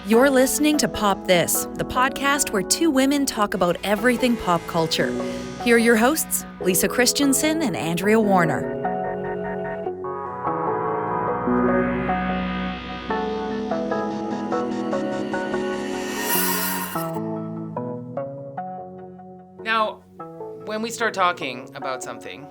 You're listening to Pop This, the podcast where two women talk about everything pop culture. Here are your hosts, Lisa Christiansen and Andrea Warner. Now, when we start talking about something,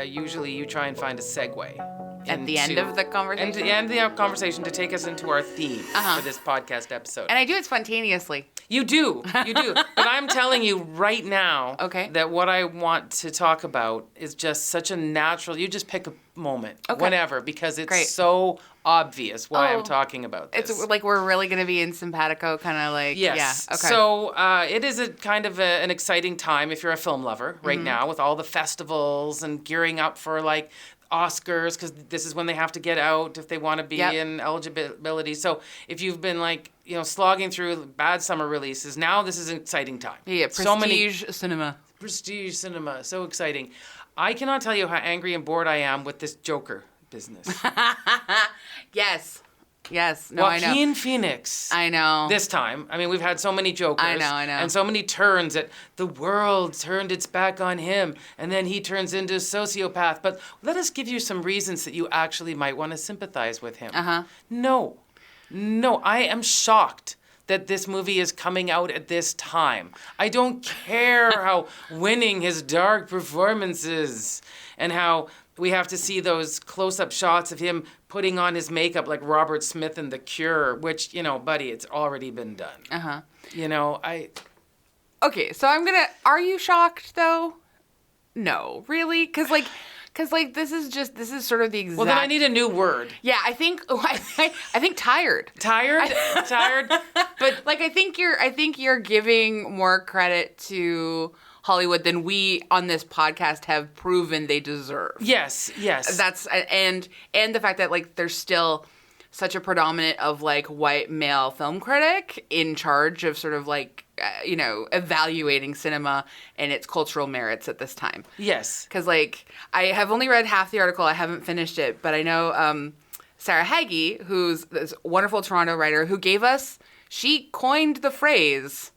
usually you try and find a segue. At the end of the conversation? At the end of the conversation to take us into our theme for this podcast episode. And I do it spontaneously. You do. But I'm telling you right now that what I want to talk about is just such a natural, you just pick a moment, whenever, because it's so obvious why I'm talking about this. It's like we're really going to be in simpatico, kind of like, yes. Yeah. Okay. So it is a kind of an exciting time if you're a film lover right now with all the festivals and gearing up for like Oscars, because this is when they have to get out if they want to be in eligibility. So if you've been like, slogging through bad summer releases, now this is an exciting time. Yeah, prestige cinema. Prestige cinema, so exciting. I cannot tell you how angry and bored I am with this Joker business. Yes. No, I know. Joaquin Phoenix. I know. This time. I mean, we've had so many Jokers. I know. And so many turns that the world turned its back on him, and then he turns into a sociopath. But let us give you some reasons that you actually might want to sympathize with him. No, I am shocked that this movie is coming out at this time. I don't care how winning his dark performance is, and how we have to see those close-up shots of him putting on his makeup like Robert Smith in The Cure, which, buddy, it's already been done. Okay, so are you shocked, though? No, really? Because this is sort of the exact... Well, then I need a new word. Yeah, I think tired. Tired? But I think you're giving more credit to Hollywood than we on this podcast have proven they deserve. Yes. That's and the fact that there's still such a predominant of white male film critic in charge of sort of evaluating cinema and its cultural merits at this time. Yes. Because I have only read half the article. I haven't finished it, but I know Sarah Hagi, who's this wonderful Toronto writer, she coined the phrase,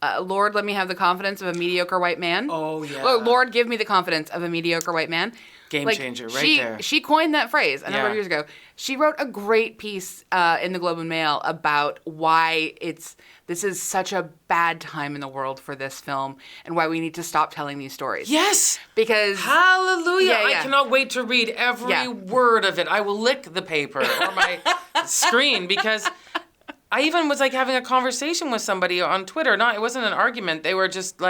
Lord, let me have the confidence of a mediocre white man. Oh, yeah. Lord, give me the confidence of a mediocre white man. Game changer, there. She coined that phrase a number of years ago. She wrote a great piece in the Globe and Mail about why this is such a bad time in the world for this film and why we need to stop telling these stories. Yes! Because... Hallelujah! I cannot wait to read every word of it. I will lick the paper or my screen because... I even was having a conversation with somebody on Twitter. It wasn't an argument. They were just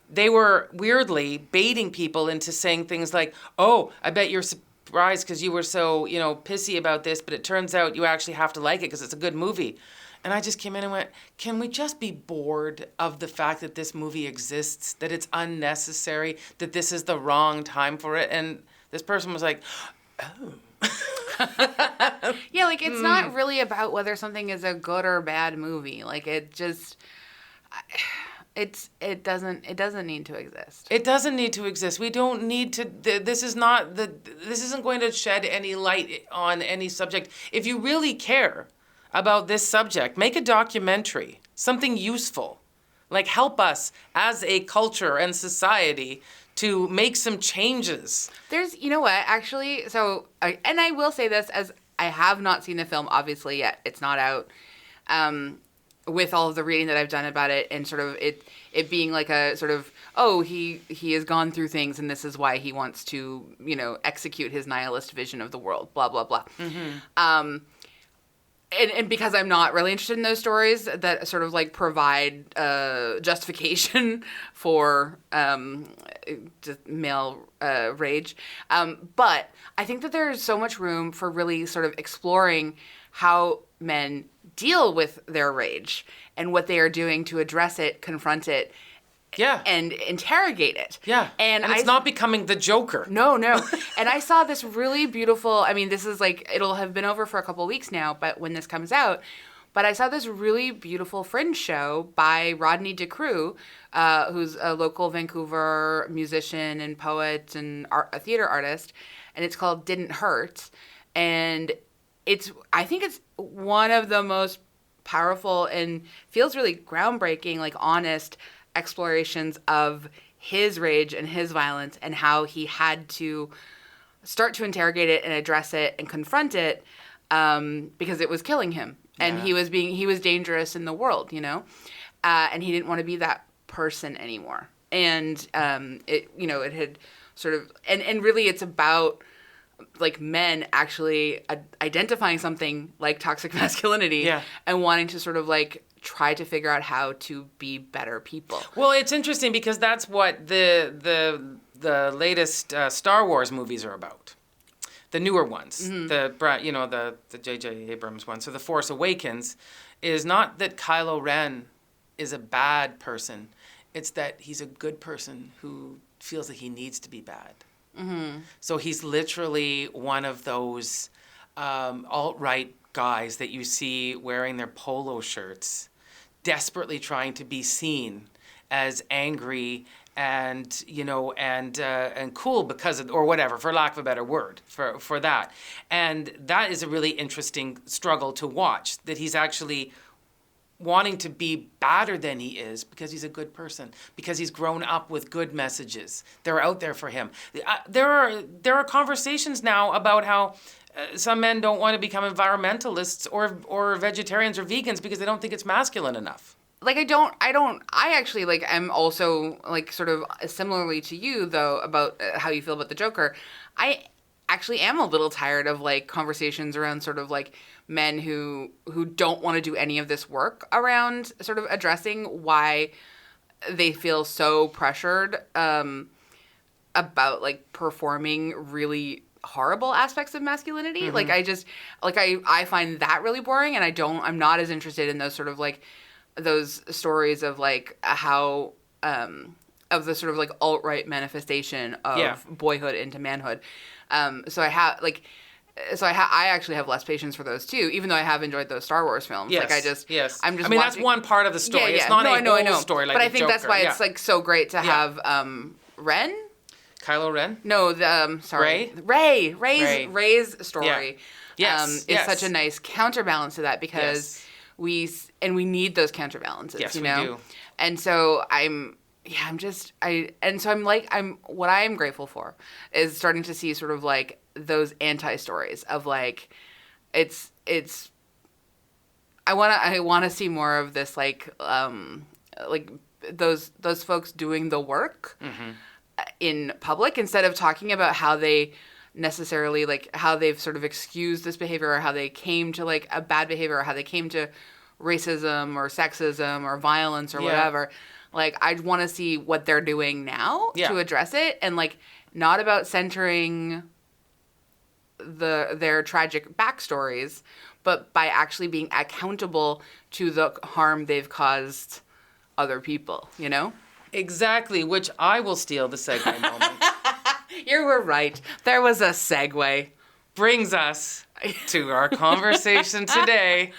they were weirdly baiting people into saying things like, oh, I bet you're surprised because you were so, pissy about this, but it turns out you actually have to like it because it's a good movie. And I just came in and went, can we just be bored of the fact that this movie exists, that it's unnecessary, that this is the wrong time for it? And this person was like, oh. Yeah, it's not really about whether something is a good or bad movie. It doesn't need to exist. It doesn't need to exist. We don't need to. This isn't going to shed any light on any subject. If you really care about this subject, make a documentary, something useful. Help us as a culture and society to make some changes. There's, actually, and I will say this, as I have not seen the film, obviously, yet. It's not out. With all of the reading that I've done about it and sort of it being a sort of, he has gone through things and this is why he wants to, execute his nihilist vision of the world, blah, blah, blah. Mm-hmm. And because I'm not really interested in those stories that sort of provide justification for male rage. But I think that there's so much room for really sort of exploring how men deal with their rage and what they are doing to address it, confront it, and interrogate it. Yeah. And it's not becoming the Joker. No. And I saw this really beautiful, this is it'll have been over for a couple of weeks now, but when this comes out, But I saw this really beautiful Fringe show by Rodney DeCrew, who's a local Vancouver musician and poet and a theater artist, and it's called Didn't Hurt. And I think it's one of the most powerful and feels really groundbreaking, like honest explorations of his rage and his violence and how he had to start to interrogate it and address it and confront it because it was killing him. And he was dangerous in the world, you know? And he didn't want to be that person anymore. And it had sort of, and really it's about like men actually identifying something like toxic masculinity and wanting to sort of like try to figure out how to be better people. Well, it's interesting because that's what the latest Star Wars movies are about. The newer ones, the J.J. Abrams ones. So The Force Awakens is not that Kylo Ren is a bad person. It's that he's a good person who feels that he needs to be bad. Mm-hmm. So he's literally one of those alt-right guys that you see wearing their polo shirts, desperately trying to be seen as angry and cool because of, or whatever, for lack of a better word, for that. And that is a really interesting struggle to watch, that he's actually wanting to be badder than he is because he's a good person, because he's grown up with good messages. They're out there for him. There are conversations now about how some men don't want to become environmentalists or vegetarians or vegans because they don't think it's masculine enough. Like, I actually, like, I'm also, like, sort of similarly to you, though, about how you feel about the Joker. I actually am a little tired of, like, conversations around sort of, like, men who don't want to do any of this work around sort of addressing why they feel so pressured about, like, performing really horrible aspects of masculinity. Mm-hmm. Like, I find that really boring, and I'm not as interested in those sort of, like, those stories of like how of the sort of like alt-right manifestation of boyhood into manhood. So I actually have less patience for those too, even though I have enjoyed those Star Wars films. Yes. I mean, that's one part of the story. It's not a whole story like but I the think Joker. That's why it's like so great to have Ren. Kylo Ren? No, Rey's story. Yes. Is such a nice counterbalance to that because we need those counterbalances, yes, you know? We do. And so what I am grateful for is starting to see sort of like those anti-stories of like, I want to see more of this, like those folks doing the work in public instead of talking about how they necessarily like how they've sort of excused this behavior or how they came to like a bad behavior or how they came to racism or sexism or violence or whatever. Like, I want to see what they're doing now to address it, and like not about centering their tragic backstories, but by actually being accountable to the harm they've caused other people, you know? Exactly, which I will steal the segue moment. You were right. There was a segue. Brings us to our conversation today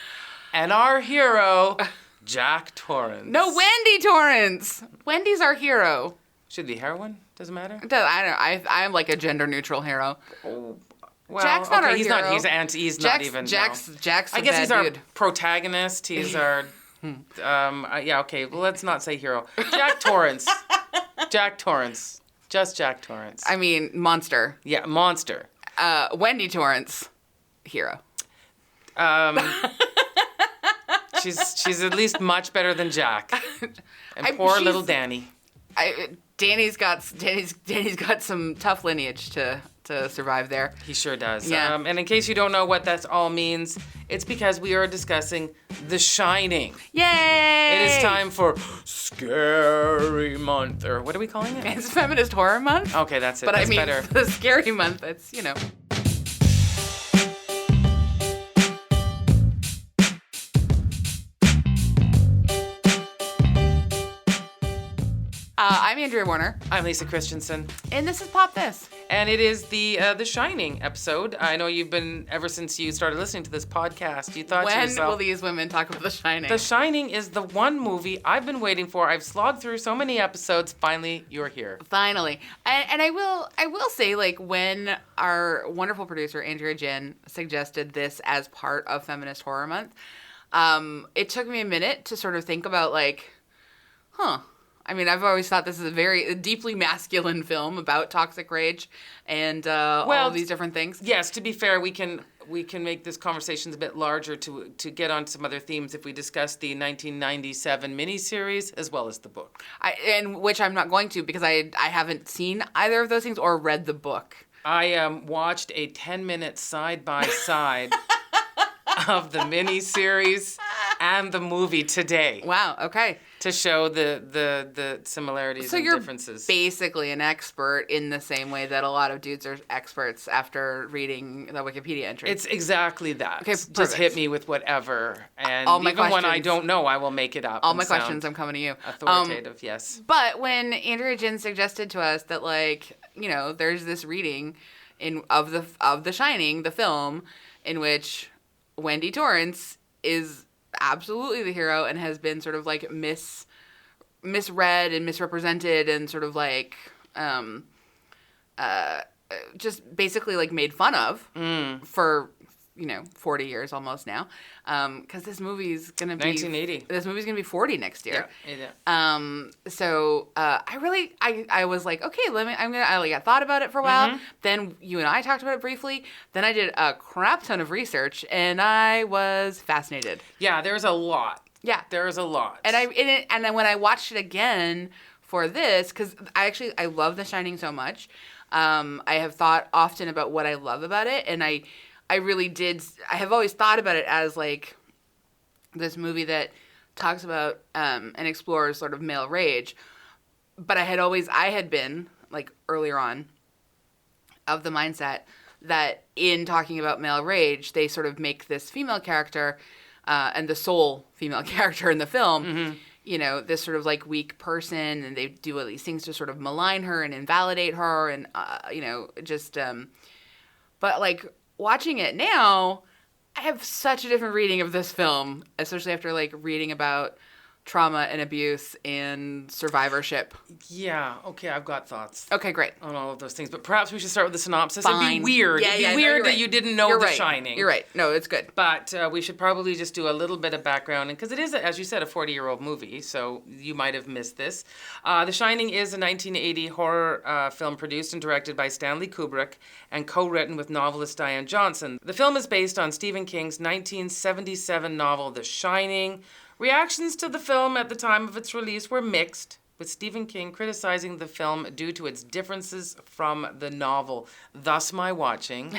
and our hero, Jack Torrance. No, Wendy Torrance. Wendy's our hero. Should be heroine? Doesn't matter? I don't know. I'm like a gender-neutral hero. Oh, well, Jack's not our hero. He's not even. Jack's I guess he's dude. Our protagonist. He's our... okay, well, let's not say hero. Jack Torrance. Jack Torrance. Just Jack Torrance. I mean, monster. Yeah, monster. Wendy Torrance, hero. She's at least much better than Jack. And poor little Danny. Danny's got some tough lineage to survive there. He sure does. Yeah. And in case you don't know what that all means, it's because we are discussing The Shining. Yay! It is time for Scary Month, or what are we calling it? It's Feminist Horror Month. Okay, that's it. But that's I mean, better. The Scary Month, it's, you know. I'm Andrea Warner. I'm Lisa Christiansen. And this is Pop This. And it is the Shining episode. I know you've been, ever since you started listening to this podcast, you thought to yourself... When will these women talk about The Shining? The Shining is the one movie I've been waiting for. I've slogged through so many episodes. Finally, you're here. Finally. And I will say, like, when our wonderful producer, Andrea Gin, suggested this as part of Feminist Horror Month, it took me a minute to sort of think about, like, I mean, I've always thought this is a very deeply masculine film about toxic rage and all of these different things. Yes, to be fair, we can make this conversation a bit larger to get on some other themes if we discuss the 1997 miniseries as well as the book. And which I'm not going to because I haven't seen either of those things or read the book. I watched a 10-minute side-by-side of the miniseries and the movie today. Wow, okay. To show the similarities and differences. So you're basically an expert in the same way that a lot of dudes are experts after reading the Wikipedia entry. It's exactly that. Okay, just hit me with whatever. And all my even when I don't know, I will make it up. All my questions, I'm coming to you. Authoritative, yes. But when Andrea Gin suggested to us that, like, you know, there's this reading of the Shining, the film, in which Wendy Torrance is absolutely the hero and has been sort of like misread and misrepresented and sort of like just basically like made fun of for 40 years almost now, because this movie's gonna be 1980. This movie's gonna be 40 next year. Yeah. So I was like, okay, I thought about it for a while. Mm-hmm. Then you and I talked about it briefly. Then I did a crap ton of research, and I was fascinated. Yeah, there's a lot. Yeah, there's a lot. And then when I watched it again for this, because I love The Shining so much. I have thought often about what I love about it, and I really did. I have always thought about it as like this movie that talks about and explores sort of male rage. But I had been like earlier on of the mindset that in talking about male rage, they sort of make this female character and the sole female character in the film, mm-hmm. This sort of like weak person, and they do all these things to sort of malign her and invalidate her, and but like. Watching it now, I have such a different reading of this film, especially after like reading about trauma and abuse and survivorship. Yeah, okay, I've got thoughts. Okay, great. On all of those things. But perhaps we should start with the synopsis. Fine. It'd be weird. Yeah, It'd be weird that you didn't know The Shining. You're right. No, it's good. But we should probably just do a little bit of background. Because it is, as you said, a 40-year-old movie, so you might have missed this. The Shining is a 1980 horror film produced and directed by Stanley Kubrick and co-written with novelist Diane Johnson. The film is based on Stephen King's 1977 novel, The Shining. Reactions to the film at the time of its release were mixed, with Stephen King criticizing the film due to its differences from the novel. Thus my watching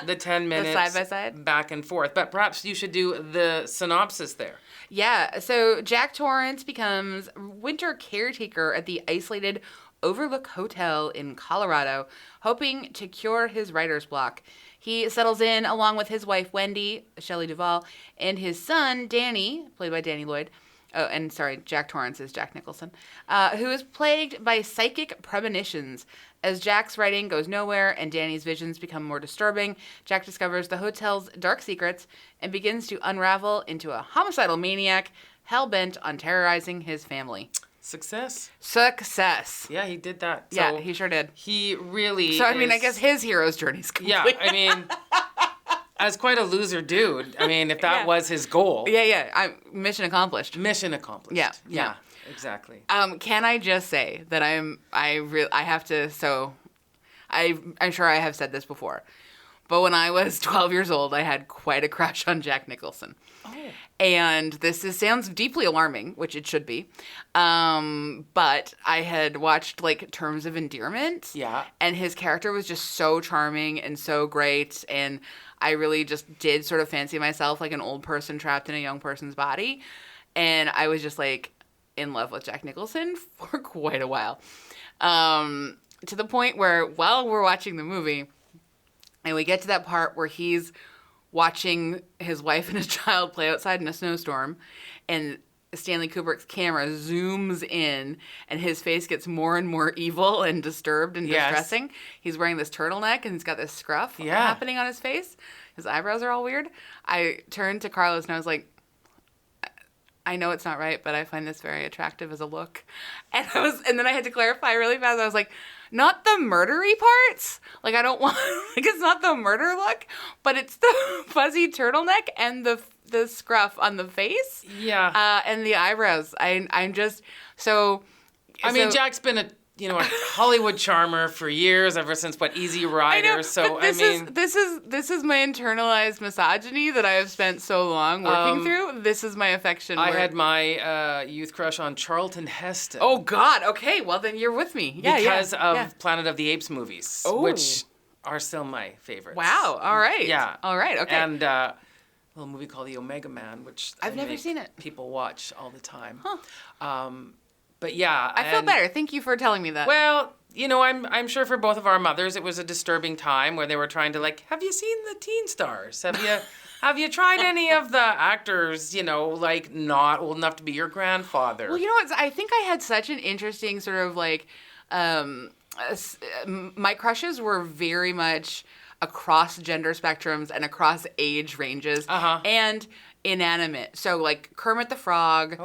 the 10 minutes side-by-side back and forth. But perhaps you should do the synopsis there. Yeah, so Jack Torrance becomes winter caretaker at the isolated Overlook Hotel in Colorado, hoping to cure his writer's block. He settles in along with his wife, Wendy, Shelley Duvall, and his son, Danny, played by Danny Lloyd. Oh, and sorry, Jack Torrance is Jack Nicholson, who is plagued by psychic premonitions. As Jack's writing goes nowhere and Danny's visions become more disturbing, Jack discovers the hotel's dark secrets and begins to unravel into a homicidal maniac hell-bent on terrorizing his family. Success. Yeah, he did that. So yeah, he sure did. He really So, I mean, I guess his hero's journey's complete. Yeah, I mean, as quite a loser dude, I mean, if that was his goal. Yeah. Mission accomplished. Yeah, exactly. Can I just say that I'm sure I have said this before, but when I was 12 years old, I had quite a crush on Jack Nicholson. Oh. And sounds deeply alarming, which it should be. But I had watched like Terms of Endearment. Yeah. And his character was just so charming and so great. And I really just did sort of fancy myself like an old person trapped in a young person's body. And I was just like in love with Jack Nicholson for quite a while. To the point where while we're watching the movie, and we get to that part where he's watching his wife and his child play outside in a snowstorm, and Stanley Kubrick's camera zooms in and his face gets more and more evil and disturbed and distressing. He's wearing this turtleneck and he's got this scruff happening on his face. His eyebrows are all weird. I turned to Carlos and I was like, I know it's not right, but I find this very attractive as a look. And then I had to clarify really fast. I was like, not the murdery parts. Like, I don't want, like, it's not the murder look, but it's the fuzzy turtleneck and the scruff on the face. Yeah. And the eyebrows. I'm just, so. I mean, Jack's been a Hollywood charmer for years, ever since Easy Rider. I know, so this is my internalized misogyny that I have spent so long working through. This is my affection. I had my youth crush on Charlton Heston. Oh God. Okay. Well, then you're with me. Yeah. Because of Planet of the Apes movies, which are still my favorites. Wow. All right. Yeah. All right. Okay. And a little movie called The Omega Man, which I've never seen it. People watch all the time. Huh. But yeah, I feel better. Thank you for telling me that. Well, I'm sure for both of our mothers, it was a disturbing time where they were trying to have you seen the teen stars? Have you tried any of the actors, not old enough to be your grandfather? Well, I think I had such an interesting sort of my crushes were very much across gender spectrums and across age ranges. And inanimate. So Kermit the Frog,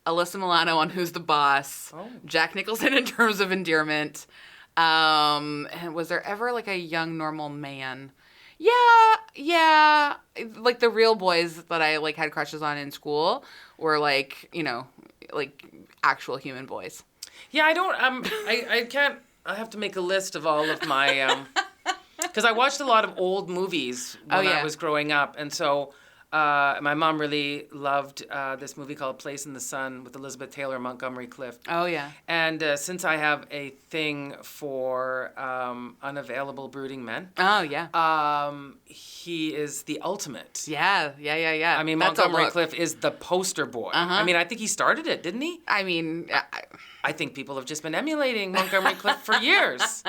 Alyssa Milano on Who's the Boss, Jack Nicholson in Terms of Endearment. And was there ever a young normal man? Yeah. The real boys that I had crushes on in school were actual human boys. Yeah, I don't I can't. I have to make a list of all of my because I watched a lot of old movies when I was growing up, and so my mom really loved this movie called Place in the Sun with Elizabeth Taylor and Montgomery Clift. Oh, yeah. And since I have a thing for unavailable brooding men. Oh, yeah. He is the ultimate. Yeah. I mean, Montgomery Clift is the poster boy. I mean, I think he started it, didn't he? I mean... I think people have just been emulating Montgomery Clift for years.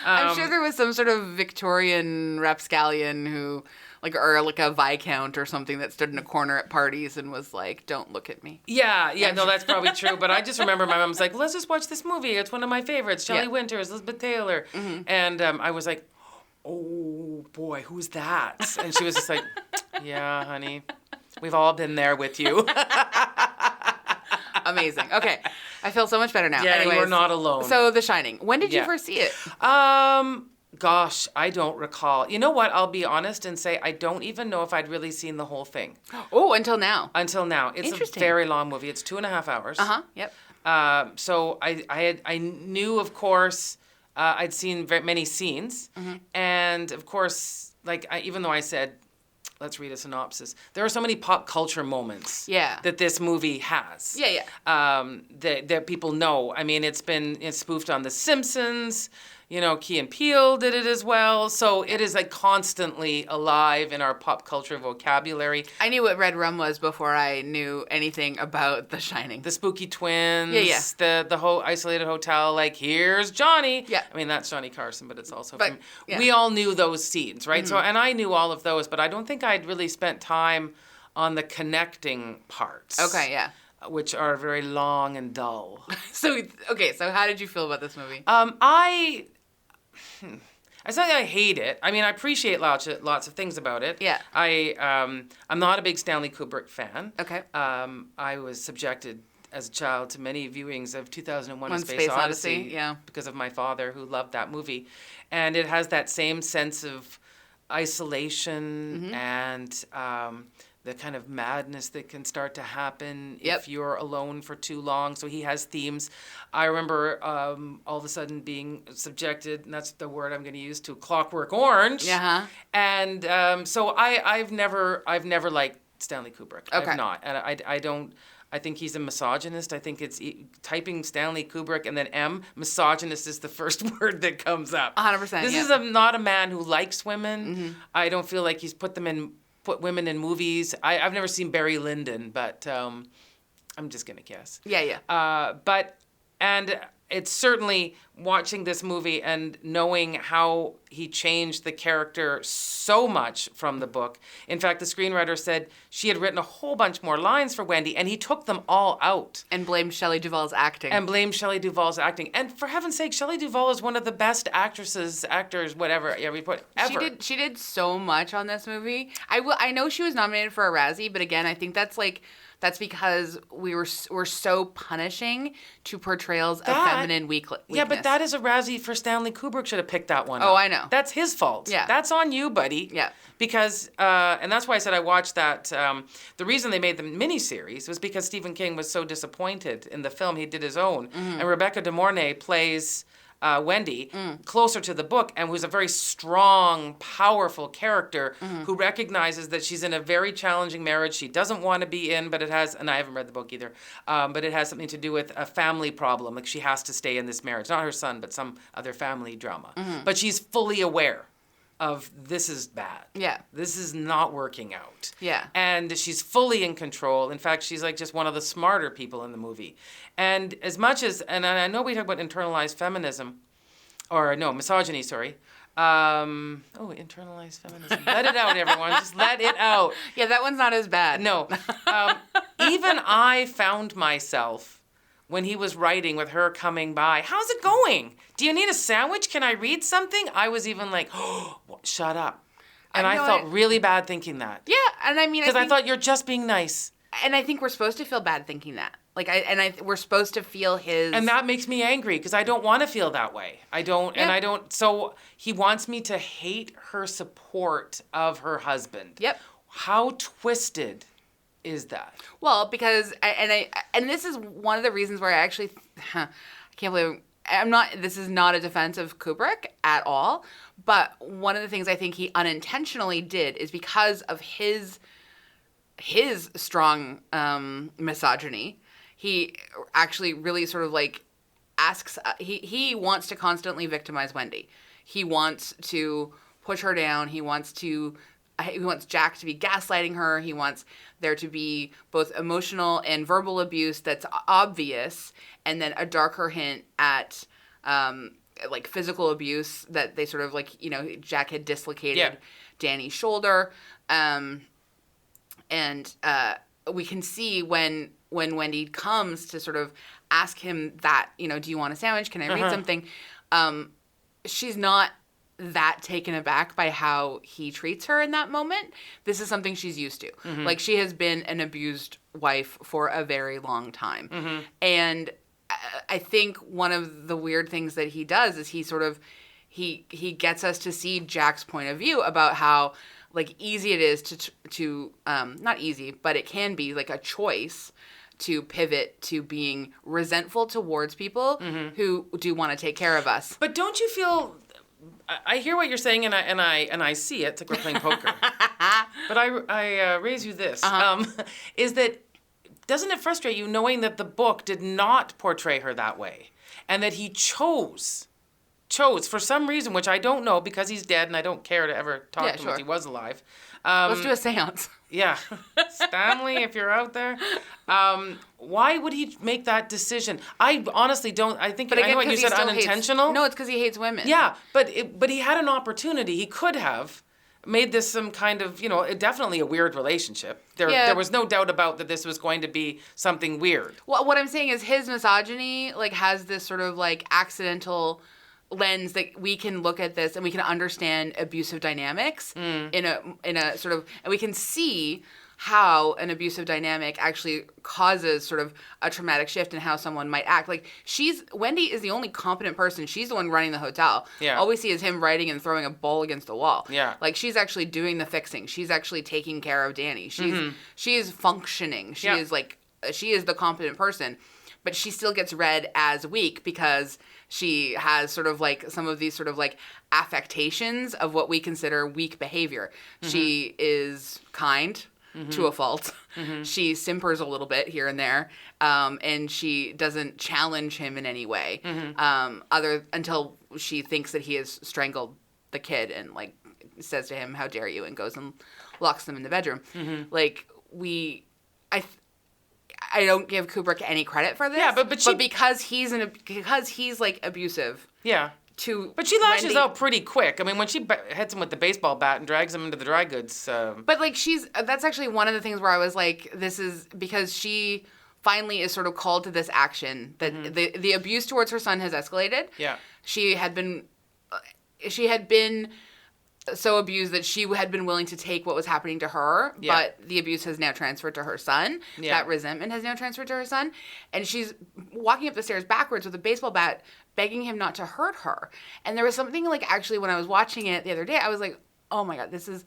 I'm sure there was some sort of Victorian rapscallion who... or a Viscount or something that stood in a corner at parties and was like, don't look at me. Yeah, no, that's probably true. But I just remember my mom was like, let's just watch this movie. It's one of my favorites. Shelley Winters, Elizabeth Taylor. Mm-hmm. And I was like, oh, boy, who's that? And she was just like, yeah, honey, we've all been there with you. Amazing. Okay. I feel so much better now. Yeah, anyways, you're not alone. So The Shining. When did you first see it? Gosh, I don't recall. You know what? I'll be honest and say I don't even know if I'd really seen the whole thing. Oh, until now. Until now. It's a very long movie. It's 2.5 hours. Yep. So I knew, of course, I'd seen many scenes. Mm-hmm. And, of course, even though I said, let's read a synopsis, there are so many pop culture moments that this movie has. That people know. I mean, it's spoofed on The Simpsons. Key and Peele did it as well. So it is constantly alive in our pop culture vocabulary. I knew what Red Rum was before I knew anything about The Shining. The spooky twins. The whole isolated hotel. Here's Johnny. Yeah. I mean, that's Johnny Carson, but it's also from... Yeah. We all knew those scenes, right? Mm-hmm. So, and I knew all of those, but I don't think I'd really spent time on the connecting parts. Okay, yeah. Which are very long and dull. So how did you feel about this movie? It's not that I hate it. I mean, I appreciate lots of things about it. Yeah. I'm not a big Stanley Kubrick fan. Okay. I was subjected as a child to many viewings of 2001: A Space Odyssey. Yeah. Because of my father, who loved that movie, and it has that same sense of isolation and the kind of madness that can start to happen if you're alone for too long. So he has themes. I remember all of a sudden being subjected, and that's the word I'm going to use, to Clockwork Orange. Uh-huh. And so I've never liked Stanley Kubrick. Okay. I've not. And I don't. I think he's a misogynist. I think it's typing Stanley Kubrick and then misogynist is the first word that comes up. 100%. This is not a man who likes women. Mm-hmm. I don't feel like he's put women in movies. I've never seen Barry Lyndon, but I'm just going to guess. Yeah. And it's certainly watching this movie and knowing how he changed the character so much from the book. In fact, the screenwriter said she had written a whole bunch more lines for Wendy, and he took them all out. And blamed Shelley Duvall's acting. And for heaven's sake, Shelley Duvall is one of the best actors, whatever, ever. She did so much on this movie. I know she was nominated for a Razzie, but again, I think that's because we're so punishing to portrayals of feminine weakness. Yeah, but that is a Razzie for Stanley Kubrick. Should have picked that one. Oh, I know. That's his fault. Yeah. That's on you, buddy. Yeah. Because, and that's why I said I watched that. The reason they made the miniseries was because Stephen King was so disappointed in the film. He did his own. Mm-hmm. And Rebecca De Mornay plays Wendy closer to the book, and who's a very strong, powerful character who recognizes that she's in a very challenging marriage she doesn't want to be in, but it has, and I haven't read the book either, but it has something to do with a family problem. Like, she has to stay in this marriage. Not her son, but some other family drama. Mm-hmm. But she's fully aware of this is bad. Yeah. This is not working out. Yeah. And she's fully in control. In fact, she's like just one of the smarter people in the movie. And as much as, and I know we talk about internalized feminism, or no, misogyny, sorry. Internalized feminism. Let it out, everyone. Just let it out. Yeah, that one's not as bad. No. Even I found myself, when he was writing with her coming by, how's it going? Do you need a sandwich? Can I read something? I was even like, oh, shut up. And I felt really bad thinking that. Yeah, and I mean, because I thought you're just being nice. And I think we're supposed to feel bad thinking that. We're supposed to feel his... And that makes me angry, because I don't want to feel that way. So he wants me to hate her support of her husband. Yep. How twisted is that? Well, because, and this is one of the reasons where I actually, I can't believe, this is not a defense of Kubrick at all, but one of the things I think he unintentionally did is because of his strong misogyny, he actually really sort of like asks, he wants to constantly victimize Wendy. He wants to push her down. He wants Jack to be gaslighting her. He wants there to be both emotional and verbal abuse that's obvious, and then a darker hint at like physical abuse that they sort of like, Jack had dislocated Danny's shoulder. And we can see when Wendy comes to sort of ask him that, do you want a sandwich? Can I read something? She's not that taken aback by how he treats her in that moment. This is something she's used to. Mm-hmm. Like, she has been an abused wife for a very long time. Mm-hmm. And I think one of the weird things that he does is he gets us to see Jack's point of view about how, like, easy it is to not easy, but it can be like a choice to pivot to being resentful towards people who do want to take care of us. But don't you feel, I hear what you're saying, and I see it. It's like we're playing poker. But I raise you this, is that, doesn't it frustrate you knowing that the book did not portray her that way, and that he chose for some reason, which I don't know because he's dead and I don't care to ever talk to him if he was alive. Let's do a seance. Yeah. Stanley, if you're out there. Why would he make that decision? I honestly don't. I think, I know what you said, unintentional. No, it's because he hates women. Yeah, but he had an opportunity. He could have made this some kind of, definitely a weird relationship. There was no doubt about that this was going to be something weird. Well, what I'm saying is his misogyny, like, has this sort of, like, accidental lens that we can look at this and we can understand abusive dynamics in a sort of, and we can see how an abusive dynamic actually causes sort of a traumatic shift in how someone might act. Like, Wendy is the only competent person. She's the one running the hotel. Yeah. All we see is him writing and throwing a bowl against the wall. Yeah. Like, she's actually doing the fixing. She's actually taking care of Danny. She is functioning. She is the competent person, but she still gets read as weak because she has sort of like some of these sort of like affectations of what we consider weak behavior. She is kind to a fault. She simpers a little bit here and there, and she doesn't challenge him in any way, until she thinks that he has strangled the kid and like says to him, "How dare you?" and goes and locks them in the bedroom. Like, I don't give Kubrick any credit for this. Yeah, but because he's like abusive. Yeah. But she lashes out pretty quick. I mean, when she hits him with the baseball bat and drags him into the dry goods. But like that's actually one of the things where I was like, this is because she finally is sort of called to this action that the abuse towards her son has escalated. Yeah. She had been so abused that she had been willing to take what was happening to her, but the abuse has now transferred to her son. Yeah. That resentment has now transferred to her son. And she's walking up the stairs backwards with a baseball bat, begging him not to hurt her. And there was something like, actually, when I was watching it the other day, I was like, oh my God, this is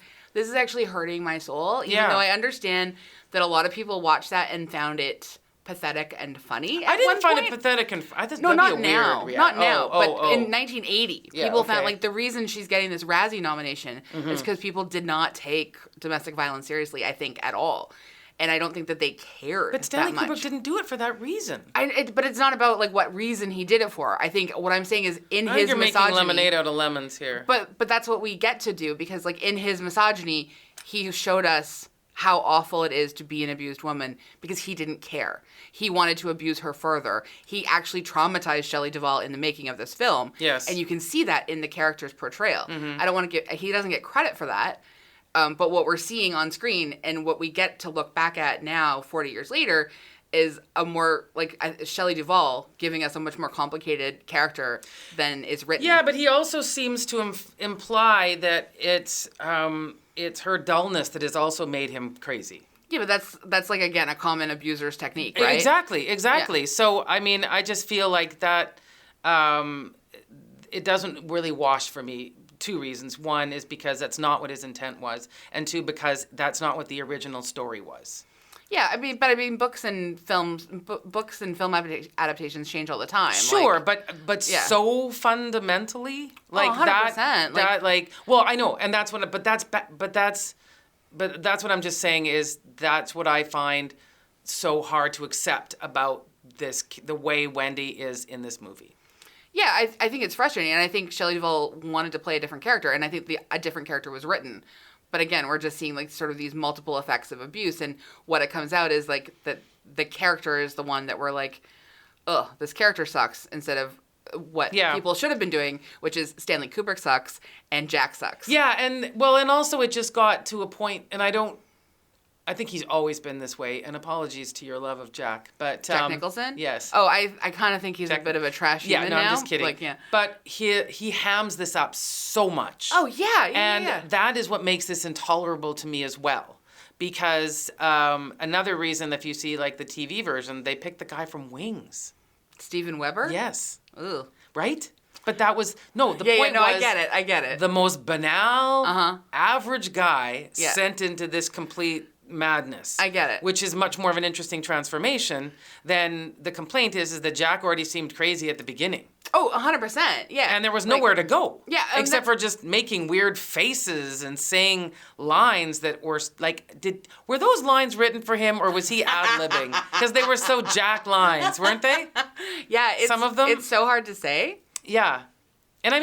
actually hurting my soul. Even though I understand that a lot of people watched that and found it pathetic and funny. I didn't find it pathetic and not now. Not now. But in 1980, people found like the reason she's getting this Razzie nomination is because people did not take domestic violence seriously, I think, at all. And I don't think that they cared. But Stanley Kubrick didn't do it for that reason. But it's not about like what reason he did it for. I think what I'm saying is in his you're misogyny. Making lemonade out of lemons here. But that's what we get to do because like in his misogyny, he showed us how awful it is to be an abused woman because he didn't care. He wanted to abuse her further. He actually traumatized Shelley Duvall in the making of this film. Yes. And you can see that in the character's portrayal. I don't want to he doesn't get credit for that. But what we're seeing on screen and what we get to look back at now, 40 years later, is a more, like, Shelley Duvall giving us a much more complicated character than is written. Yeah, but he also seems to imply that it's her dullness that has also made him crazy. Yeah, but that's like, again, a common abuser's technique, right? Exactly. Yeah. So, I mean, I just feel like that it doesn't really wash for me. Two reasons. One is because that's not what his intent was, and two, because that's not what the original story was. Yeah, I mean, books and film adaptations change all the time. Sure, but so fundamentally, like 100%, that, like, well, I know, and that's what, but that's what I'm just saying is that's what I find so hard to accept about the way Wendy is in this movie. Yeah, I think it's frustrating, and I think Shelley Duvall wanted to play a different character, and I think a different character was written. But again, we're just seeing like sort of these multiple effects of abuse, and what it comes out is like that the character is the one that we're like, ugh, this character sucks, instead of what people should have been doing, which is Stanley Kubrick sucks and Jack sucks. Yeah, and also it just got to a point, and I think he's always been this way, and apologies to your love of Jack. But Jack Nicholson? Yes. Oh, I kind of think he's a bit of a trash human now. I'm just kidding. Like, yeah. But he hams this up so much. Oh, yeah. And that is what makes this intolerable to me as well. Because another reason, if you see like the TV version, they picked the guy from Wings. Steven Weber? Yes. Ooh. Right? But that was, point was... I get it. The most banal, average guy sent into this complete madness. I get it. Which is much more of an interesting transformation than the complaint is that Jack already seemed crazy at the beginning. Oh, 100%. Yeah. And there was nowhere to go. Yeah. Except for just making weird faces and saying lines that were like, were those lines written for him or was he ad-libbing? Because they were so Jack lines, weren't they? Yeah. Some of them. It's so hard to say. Yeah. And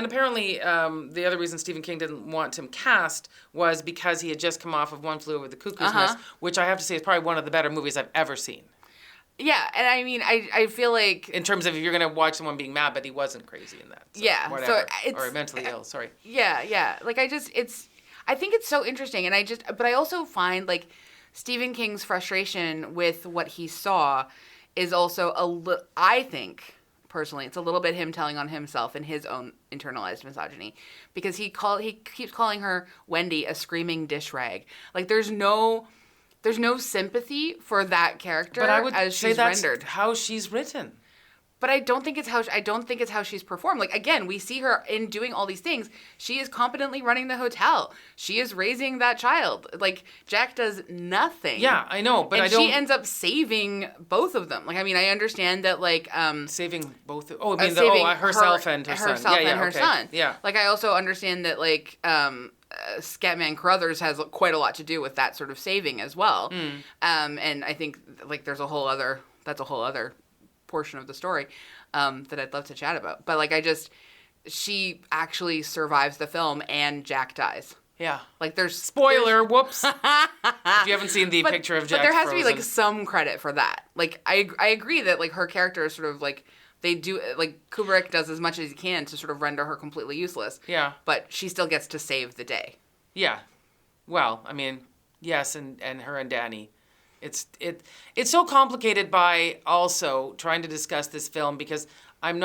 apparently the other reason Stephen King didn't want him cast was because he had just come off of One Flew Over the Cuckoo's Nest, which I have to say is probably one of the better movies I've ever seen. Yeah, and I mean, I feel like... In terms of if you're going to watch someone being mad, but he wasn't crazy in that. So yeah. Whatever. So or mentally ill, sorry. Yeah. Like, I think it's so interesting, but I also find, like, Stephen King's frustration with what he saw is also, I think... Personally, it's a little bit him telling on himself and his own internalized misogyny, because he keeps calling her Wendy a screaming dish rag. Like there's no sympathy for that character. But I would as say she's that's rendered. How she's written. But I don't think it's how she's performed. Like again, we see her in doing all these things. She is competently running the hotel. She is raising that child. Like Jack does nothing. Yeah, I know, but she ends up saving both of them. Like I mean, I understand that like saving both. Herself and her son. Herself and her son. Yeah. Like I also understand that like Scatman Crothers has quite a lot to do with that sort of saving as well. And I think like that's a whole other portion of the story that I'd love to chat about. But like she actually survives the film and Jack dies. Yeah. Like there's spoiler. Whoops. If you haven't seen the picture of Jack, but there has frozen. to be like some credit for that. Like I agree that like her character is sort of like they do like Kubrick does as much as he can to sort of render her completely useless. Yeah. But she still gets to save the day. Yeah. Well, I mean, yes, and her and Danny. It's so complicated by also trying to discuss this film because having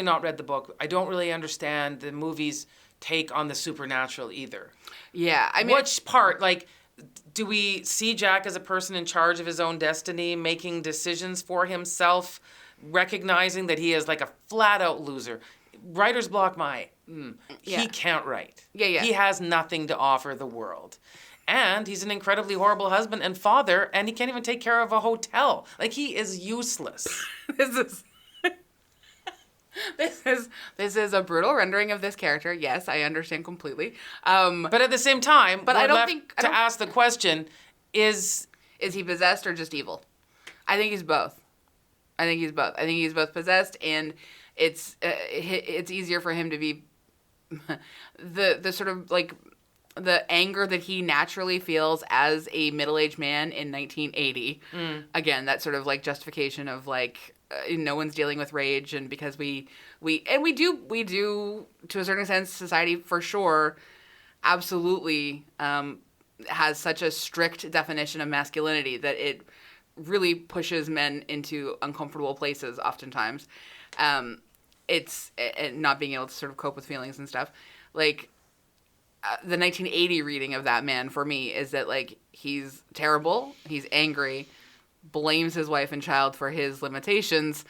not read the book, I don't really understand the movie's take on the supernatural either. Yeah, I mean, which part, like, do we see Jack as a person in charge of his own destiny, making decisions for himself, recognizing that he is like a flat out loser? Writer's block, he can't write. Yeah. He has nothing to offer the world. And he's an incredibly horrible husband and father, and he can't even take care of a hotel. Like, he is useless. This is a brutal rendering of this character. Yes, I understand completely. But at the same time, but ask the question: Is he possessed or just evil? I think he's both. I think he's both possessed, and it's easier for him to be the sort of like the anger that he naturally feels as a middle-aged man in 1980. Again, that sort of like justification of like no one's dealing with rage, and because we do to a certain extent, society for sure absolutely has such a strict definition of masculinity that it really pushes men into uncomfortable places oftentimes. It's not being able to sort of cope with feelings and stuff. Like, the 1980 reading of that man for me is that, like, he's terrible, he's angry, blames his wife and child for his limitations,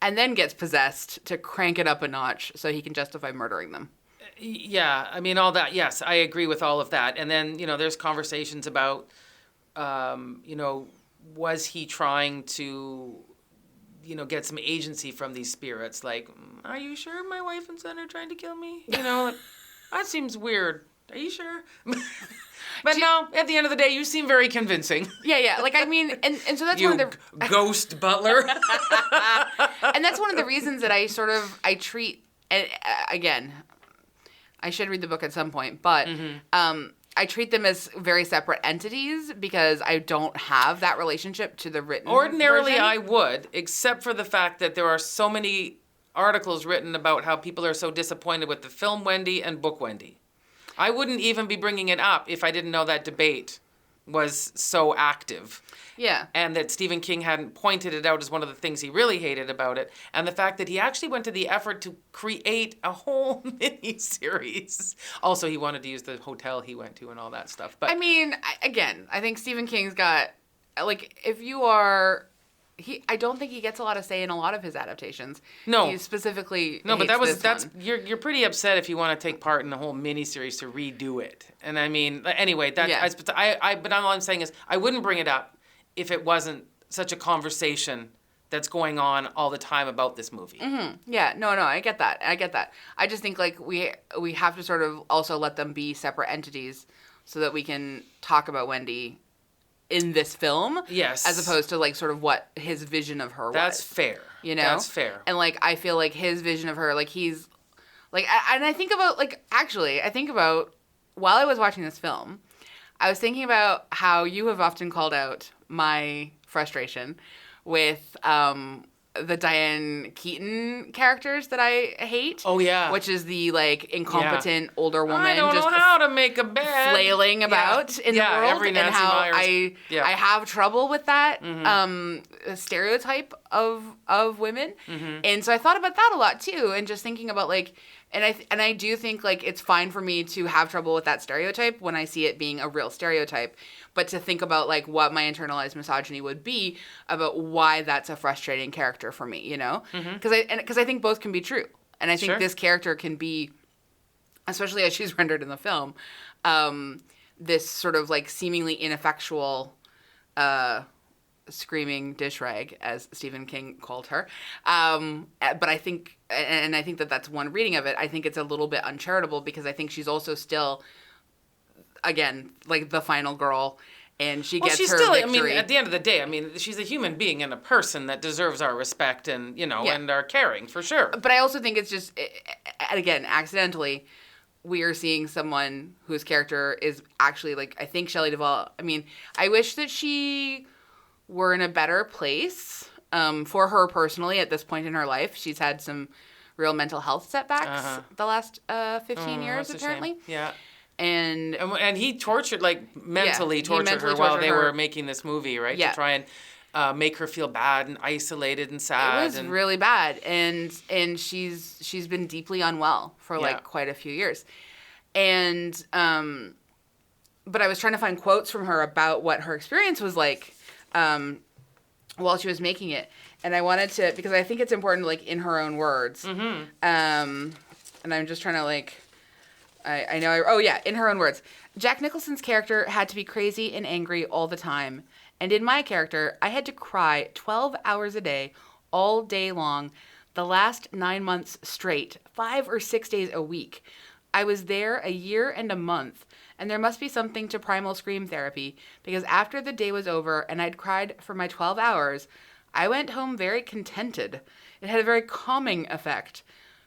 and then gets possessed to crank it up a notch so he can justify murdering them. Yeah, I mean, all that, yes, I agree with all of that. And then, there's conversations about, was he trying to, get some agency from these spirits? Like, are you sure my wife and son are trying to kill me? Like, that seems weird. Are you sure? But no, at the end of the day, you seem very convincing. Yeah. Like, I mean, and so that's one of the... ghost butler. And that's one of the reasons that I treat... And again, I should read the book at some point, but I treat them as very separate entities because I don't have that relationship to the written Ordinarily, version. I would, except for the fact that there are so many articles written about how people are so disappointed with the film Wendy and book Wendy. I wouldn't even be bringing it up if I didn't know that debate was so active. Yeah. And that Stephen King hadn't pointed it out as one of the things he really hated about it. And the fact that he actually went to the effort to create a whole mini-series. Also, he wanted to use the hotel he went to and all that stuff. But I mean, again, I think Stephen King's got, like, if you are... I don't think he gets a lot of say in a lot of his adaptations. No. He specifically No, but that's you're pretty upset if you want to take part in the whole miniseries to redo it. And I mean, anyway, but all I'm saying is I wouldn't bring it up if it wasn't such a conversation that's going on all the time about this movie. Mm-hmm. Yeah, no, I get that. I just think like we have to sort of also let them be separate entities so that we can talk about Wendy in this film. Yes. As opposed to, like, sort of what his vision of her was. That's fair. That's fair. And, like, I feel like his vision of her, like, he's... Like, I think about, like... Actually, I think about... While I was watching this film, I was thinking about how you have often called out my frustration with the Diane Keaton characters that I hate. Oh, yeah. Which is the, like, incompetent older woman. I don't know how to make a bed. Flailing about in the world. Every Nancy and how Myers. I have trouble with that stereotype of women. Mm-hmm. And so I thought about that a lot, too. And just thinking about, like... And I do think, like, it's fine for me to have trouble with that stereotype when I see it being a real stereotype. But to think about, like, what my internalized misogyny would be about why that's a frustrating character for me, you know? Because I think both can be true. And I think this character can be, especially as she's rendered in the film, this sort of, like, seemingly ineffectual... screaming dish rag, as Stephen King called her. But I think, and I think that that's one reading of it, I think it's a little bit uncharitable because I think she's also still, again, like the final girl, and she's her still, victory. I mean, at the end of the day, I mean, she's a human being and a person that deserves our respect and, and our caring, for sure. But I also think it's just, again, accidentally, we are seeing someone whose character is actually, like, I think Shelley Duvall, I mean, I wish that she were in a better place for her personally at this point in her life. She's had some real mental health setbacks the last 15 years, apparently. Yeah. And he tortured, like, mentally tortured her while they were making this movie, right? Yeah. To try and make her feel bad and isolated and sad. It was really bad. And she's been deeply unwell for, like, quite a few years. And, but I was trying to find quotes from her about what her experience was like while she was making it. And I wanted to, because I think it's important, like, in her own words. Mm-hmm. And I'm just trying to, like, I know, in her own words. Jack Nicholson's character had to be crazy and angry all the time. And in my character, I had to cry 12 hours a day, all day long, the last 9 months straight, 5 or 6 days a week. I was there a year and a month, and there must be something to primal scream therapy, because after the day was over and I'd cried for my 12 hours, I went home very contented. It had a very calming effect.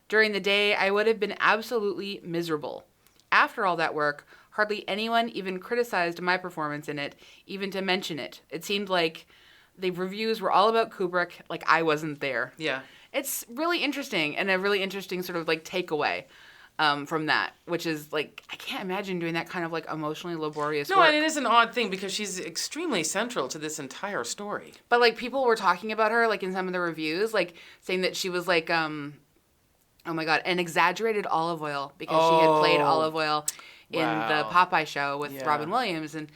During the day, I would have been absolutely miserable. After all that work, hardly anyone even criticized my performance in it, even to mention it. It seemed like the reviews were all about Kubrick, like I wasn't there. Yeah. It's really interesting, and a really interesting sort of, like, takeaway from that, which is, like, I can't imagine doing that kind of, like, emotionally laborious work. No, and it is an odd thing because she's extremely central to this entire story. But, like, people were talking about her, like, in some of the reviews, like, saying that she was, like, oh my God, an exaggerated olive oil, because she had played olive oil in the Popeye show with Robin Williams. And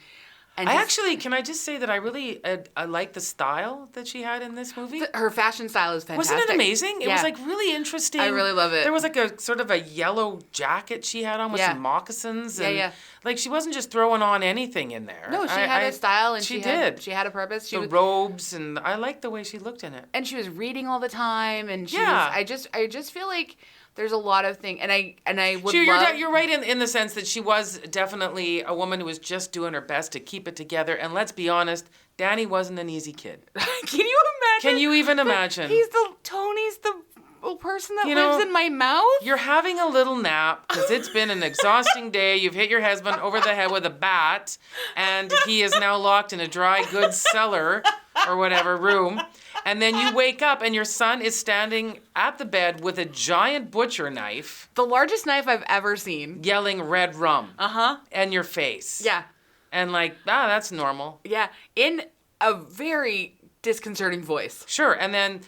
I actually, can I just say that I really I like the style that she had in this movie? Her fashion style is fantastic. Wasn't it amazing? It was, like, really interesting. I really love it. There was, like, a sort of a yellow jacket she had on with some moccasins. And, like, she wasn't just throwing on anything in there. No, she had a style, and she had a purpose. The robes, and I liked the way she looked in it. And she was reading all the time, and she was, I just feel like there's a lot of things, and I would love... You're right in the sense that she was definitely a woman who was just doing her best to keep it together, and let's be honest, Danny wasn't an easy kid. Can you imagine? Can you even imagine? Tony's the person that lives in my mouth? You're having a little nap, because it's been an exhausting day, you've hit your husband over the head with a bat, and he is now locked in a dry goods cellar, or whatever, room. And then you wake up and your son is standing at the bed with a giant butcher knife. The largest knife I've ever seen. Yelling red rum. Uh-huh. And your face. Yeah. And like, that's normal. Yeah. In a very disconcerting voice. Sure. And then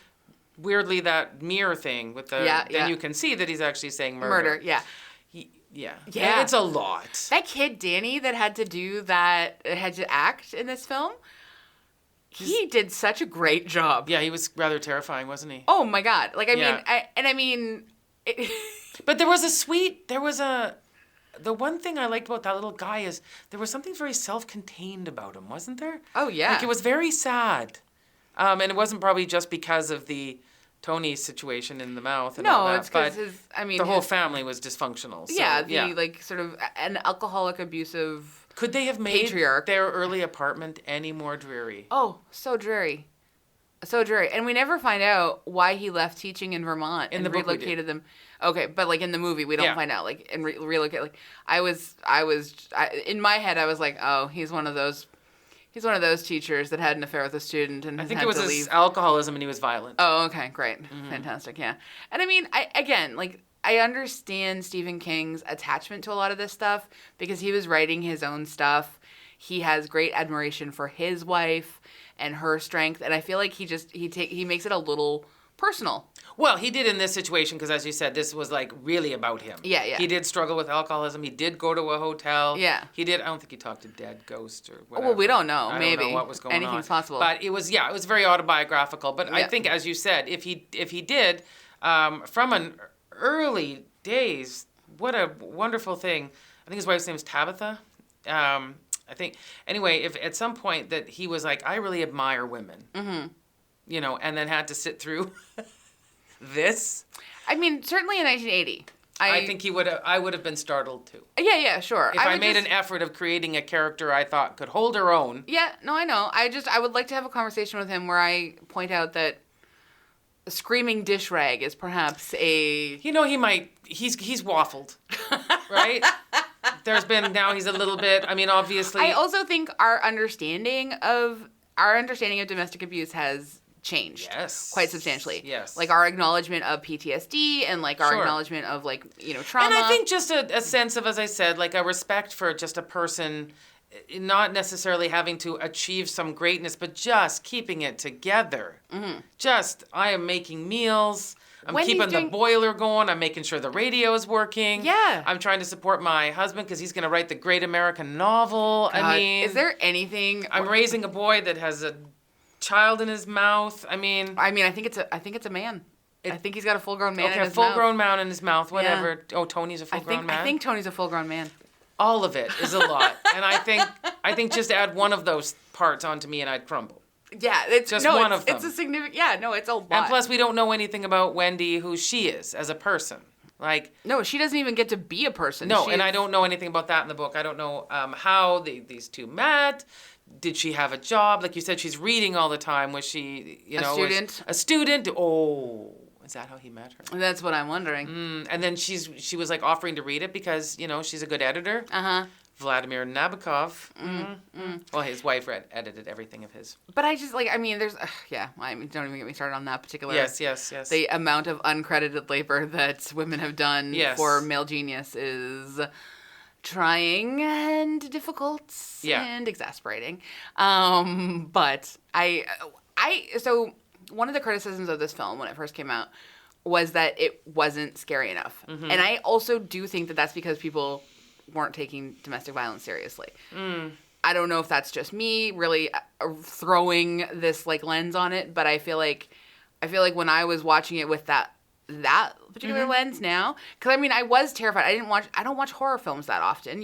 weirdly that mirror thing with the, then you can see that he's actually saying murder. Yeah. Yeah. Yeah. It's a lot. That kid, Danny, that had to act in this film, he did such a great job. Yeah, he was rather terrifying, wasn't he? Oh my God! Like I mean, but there was the one thing I liked about that little guy is there was something very self-contained about him, wasn't there? Oh yeah. Like it was very sad, and it wasn't probably just because of the Tony situation in the mouth and all that. It's because the whole family was dysfunctional. So, like sort of an alcoholic, abusive. Could they have made patriarch. Their early apartment any more dreary? Oh, so dreary. So dreary. And we never find out why he left teaching in Vermont and relocated them. Okay, but like in the movie, we don't find out. Like, and relocate. Like, I was in my head, I was like, oh, he's one of those teachers that had an affair with a student and I think had it was to his leave. alcoholism and he was violent. Oh, okay, great. Mm-hmm. Fantastic, yeah. And I mean, I understand Stephen King's attachment to a lot of this stuff because he was writing his own stuff. He has great admiration for his wife and her strength, and I feel like he makes it a little personal. Well, he did in this situation because, as you said, this was like really about him. Yeah. He did struggle with alcoholism. He did go to a hotel. Yeah. He did. I don't think he talked to dead ghost or whatever. Well, we don't know. I Maybe don't know what was going on. Anything's possible. But it was very autobiographical. But I think, as you said, if he did from an early days, what a wonderful thing. I think his wife's name is Tabitha. I think, anyway, if at some point that he was like, I really admire women, and then had to sit through this. I mean, certainly in 1980. I think I would have been startled too. Yeah, sure. If I made an effort of creating a character I thought could hold her own. Yeah, no, I know. I would like to have a conversation with him where I point out that screaming dish rag is perhaps a... he's waffled. right? Now he's a little bit, I mean, obviously. I also think our understanding of domestic abuse has changed quite substantially. Yes. Like our acknowledgement of PTSD and like our acknowledgement of like, trauma. And I think just a sense of, as I said, like a respect for just a person, not necessarily having to achieve some greatness, but just keeping it together. I am making meals. I'm keeping the boiler going. I'm making sure the radio is working. Yeah. I'm trying to support my husband because he's going to write the great American novel. God, I mean, is there anything? I'm raising a boy that has a child in his mouth. I mean, I think it's a man. I think he's got a full-grown man in his mouth. Okay, a full-grown man in his mouth, whatever. Yeah. Oh, Tony's a full-grown man? I think Tony's a full-grown man. All of it is a lot. And I think just add one of those parts onto me and I'd crumble. Yeah, it's one of them. It's a significant. Yeah, no, it's a lot. And plus, we don't know anything about Wendy, who she is as a person. Like, no, she doesn't even get to be a person. No, and I don't know anything about that in the book. I don't know how these two met. Did she have a job? Like you said, she's reading all the time. Was she, a student? A student. Oh, is that how he met her? That's what I'm wondering. And then she was like offering to read it because she's a good editor. Vladimir Nabokov. Well, his wife edited everything of his. But I just don't even get me started on that particular. Yes. The amount of uncredited labor that women have done for male genius is trying and difficult and exasperating. But so one of the criticisms of this film when it first came out was that it wasn't scary enough. And I also do think that that's because people weren't taking domestic violence seriously. I don't know if that's just me really throwing this like lens on it, but I feel like when I was watching it with that particular lens now, because I mean I was terrified. I don't watch horror films that often.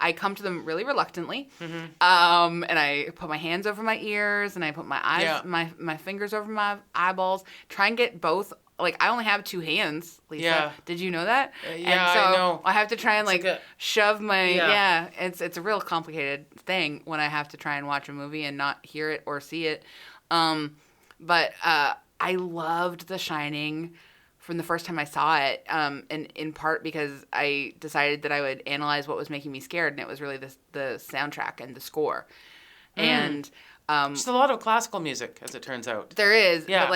I come to them really reluctantly, and I put my hands over my ears and I put my eyes, my fingers over my eyeballs, try and get both. Like, I only have two hands, Lisa. Yeah. Did you know that? Yeah, and so I know. I have to try and, shove my... it's a real complicated thing when I have to try and watch a movie and not hear it or see it. But I loved The Shining from the first time I saw it, and in part because I decided that I would analyze what was making me scared, and it was really the soundtrack and the score. And... Just a lot of classical music, as it turns out. There is, but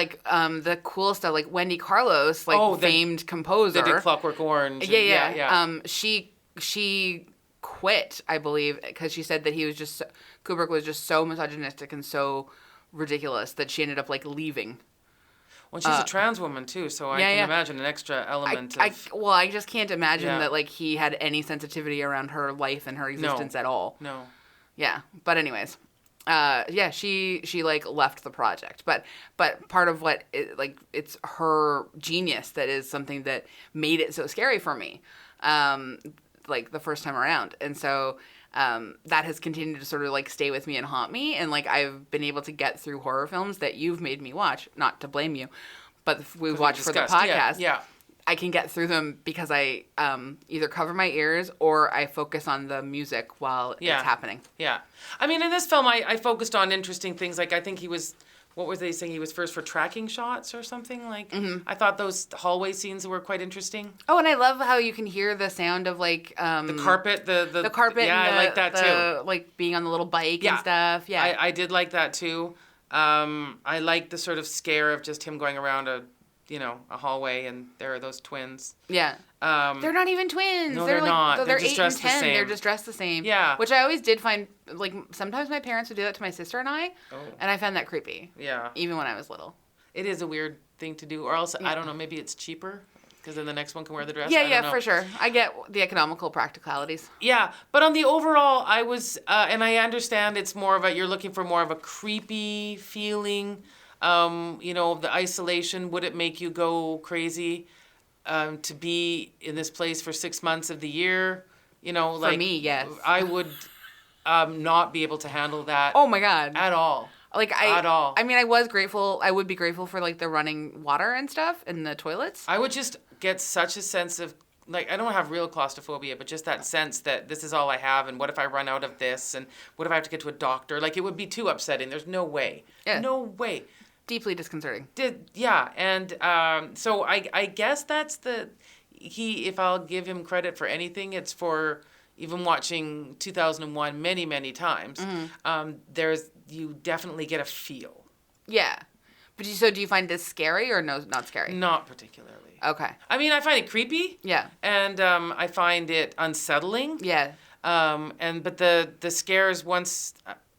the cool stuff, like Wendy Carlos, famed composer. They did Clockwork Orange. Yeah. She quit, I believe, because she said that Kubrick was just so misogynistic and so ridiculous that she ended up leaving. Well, she's a trans woman too, so I can imagine an extra element I just can't imagine that he had any sensitivity around her life and her existence at all. No. Yeah, but anyways. She left the project, but part of what it's her genius that is something that made it so scary for me, the first time around, and so that has continued to sort of stay with me and haunt me, and I've been able to get through horror films that you've made me watch, not to blame you, but we've watched for the podcast. Yeah. I can get through them because I either cover my ears or I focus on the music while it's happening. Yeah. I mean, in this film, I focused on interesting things. I think he was, what were they saying? He was first for tracking shots or something? I thought those hallway scenes were quite interesting. Oh, and I love how you can hear the sound of the carpet. The carpet. Yeah, I like that too. Being on the little bike and stuff. Yeah. I did like that too. I liked the sort of scare of just him going around a hallway, and there are those twins. Yeah. They're not even twins. No, they're not. They're just 8 and 10. The same. They're just dressed the same. Yeah. Which I always did find, sometimes my parents would do that to my sister and I, and I found that creepy. Yeah. Even when I was little. It is a weird thing to do, or else, I don't know, maybe it's cheaper, because then the next one can wear the dress. Yeah, for sure. I get the economical practicalities. Yeah, but on the overall, I was, and I understand it's more of you're looking for more of a creepy feeling. The isolation, would it make you go crazy to be in this place for 6 months of the year? For me, yes. I would not be able to handle that. Oh my God. At all. At all. I mean, I was grateful. I would be grateful for the running water and stuff in the toilets. I would just get such a sense of, I don't have real claustrophobia, but just that sense that this is all I have, and what if I run out of this, and what if I have to get to a doctor? It would be too upsetting. There's no way. Yeah. No way. Deeply disconcerting. And so I guess that's he if I'll give him credit for anything, it's for even watching 2001 many, many times. You definitely get a feel. Yeah. But so do you find this scary or no, not scary? Not particularly. Okay. I mean, I find it creepy. Yeah. And I find it unsettling. Yeah. But the scares once.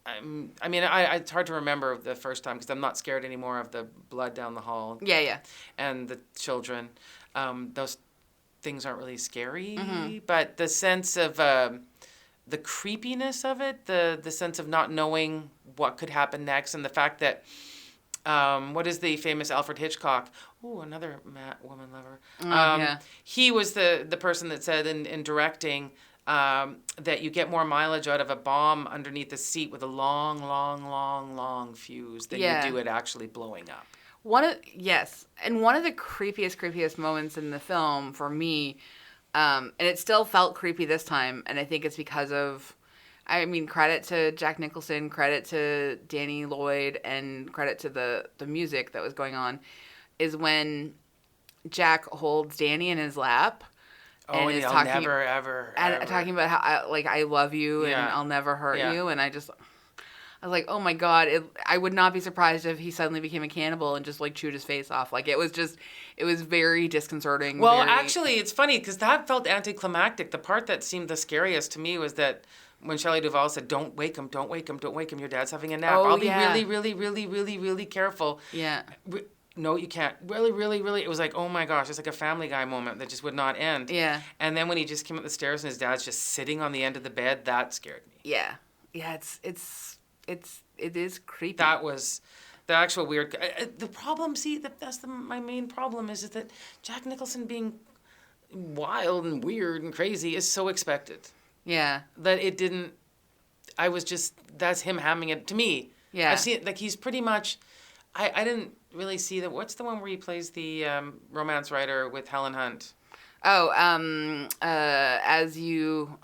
It's hard to remember the first time because I'm not scared anymore of the blood down the hall. Yeah, yeah. And the children. Those things aren't really scary, but the sense of the creepiness of it, the sense of not knowing what could happen next, and the fact that what is the famous Alfred Hitchcock? Oh, another woman lover. Yeah. He was the person that said in directing that you get more mileage out of a bomb underneath the seat with a long, long, long, long fuse than you do it actually blowing up. One of the creepiest moments in the film for me, and it still felt creepy this time, and I think it's because of, credit to Jack Nicholson, credit to Danny Lloyd, and credit to the music that was going on, is when Jack holds Danny in his lap. And is talking, never, ever. Talking about how I love you and I'll never hurt you, and I was like, oh my God, I would not be surprised if he suddenly became a cannibal and just like chewed his face off. Like it was very disconcerting. Well, actually, it's funny because that felt anticlimactic. The part that seemed the scariest to me was that when Shelley Duvall said, "Don't wake him, don't wake him, don't wake him. Your dad's having a nap. I'll be really, really, really, really, really careful." Yeah. No, you can't. Really, really, really. It was like, oh my gosh, it's like a Family Guy moment that just would not end. Yeah. And then when he just came up the stairs and his dad's just sitting on the end of the bed, that scared me. Yeah. Yeah, it is creepy. That was the actual weird. The problem, my main problem is that Jack Nicholson being wild and weird and crazy is so expected. Yeah. That it didn't. That's him hamming it to me. Yeah. I've seen he's pretty much. I didn't really see that. What's the one where he plays the romance writer with Helen Hunt? Oh,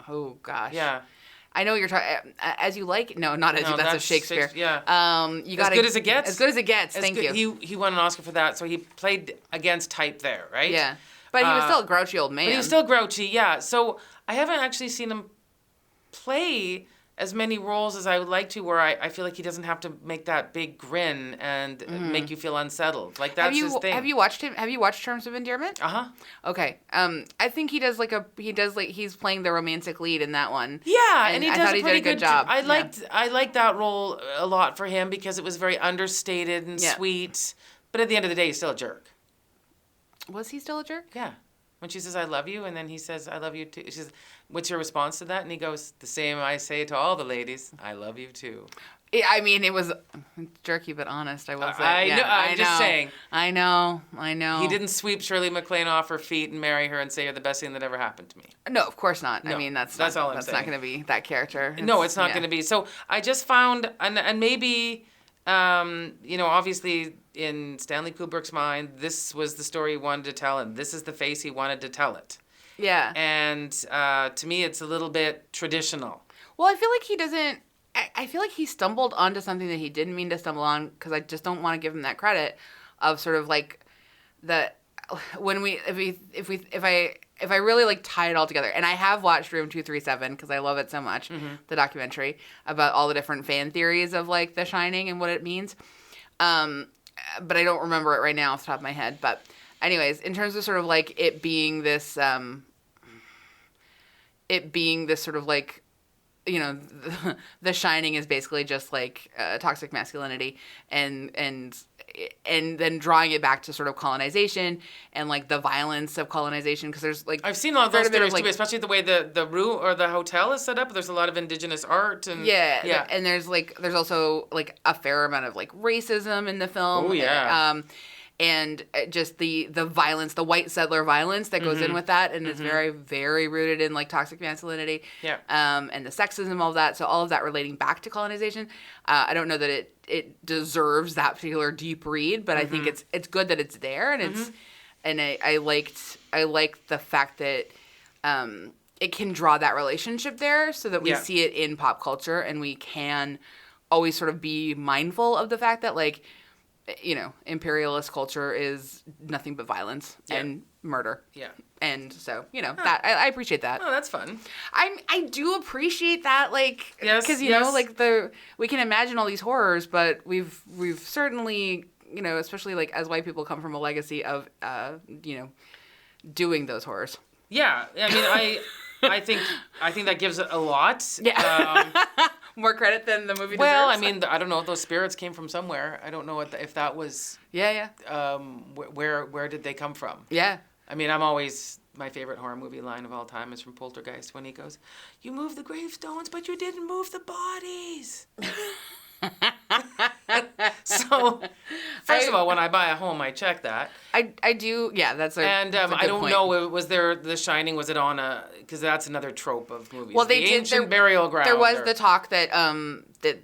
oh gosh. Yeah. I know what you're talking. As you like. No, not as you. That's a Shakespeare. Yeah. You got As Good as It Gets. As Good as It Gets. Thank you. He won an Oscar for that, so he played against type there, right? Yeah. But he was still a grouchy old man. But he was still grouchy, yeah. So I haven't actually seen him play as many roles as I would like to, where I feel like he doesn't have to make that big grin and make you feel unsettled. Like that's his thing. Have you watched him? Have you watched Terms of Endearment? Okay. I think he does he's playing the romantic lead in that one. Yeah, and he does a pretty good job. I liked that role a lot for him because it was very understated and sweet. But at the end of the day, he's still a jerk. Was he still a jerk? Yeah. When she says, "I love you," and then he says, "I love you too." She says, "What's your response to that?" And he goes, "The same I say to all the ladies, I love you too." It was jerky but honest, I will say. I'm just saying. I know. He didn't sweep Shirley MacLaine off her feet and marry her and say, "You're the best thing that ever happened to me." No, of course not. No, that's all I'm saying. That's not going to be that character. No, it's not going to be. So I just found, and maybe, obviously in Stanley Kubrick's mind, this was the story he wanted to tell, and this is the face he wanted to tell it. Yeah. And to me, it's a little bit traditional. Well, I feel like he doesn't. I feel like he stumbled onto something that he didn't mean to stumble on, because I just don't want to give him that credit of sort of like if I really like tie it all together, and I have watched Room 237 because I love it so much, the documentary about all the different fan theories of like The Shining and what it means. But I don't remember it right now off the top of my head. But anyways, in terms of sort of like it being this sort of like, The Shining is basically just like toxic masculinity, and then drawing it back to sort of colonization and like the violence of colonization, because there's like I've seen all those theories too, especially the way the room or the hotel is set up. There's a lot of indigenous art and and there's also like a fair amount of like racism in the film. Oh yeah. And just the violence, the white settler violence that goes in with that, and it's very, very rooted in like toxic masculinity, and the sexism, all of that. So all of that relating back to colonization. I don't know that it deserves that particular deep read, but I think it's good that it's there, and it's and I liked the fact that it can draw that relationship there, so that we see it in pop culture, and we can always sort of be mindful of the fact that like imperialist culture is nothing but violence and murder. Yeah. And so, that I appreciate that. Oh, that's fun. I do appreciate that, like, yes, because we can imagine all these horrors, but we've certainly, especially like as white people, come from a legacy of, doing those horrors. Yeah, I mean, I think that gives it a lot. Yeah. More credit than the movie deserves. Well, I mean, I don't know. Those spirits came from somewhere. I don't know if that was. Yeah. Where did they come from? Yeah. I mean, my favorite horror movie line of all time is from Poltergeist when he goes, "You moved the gravestones, but you didn't move the bodies." So, first of all, when I buy a home, I check that. I do, yeah, that's a And that's a good I don't point. know, was there The Shining, was it on because that's another trope of movies. Well, the ancient burial ground. There was the talk that,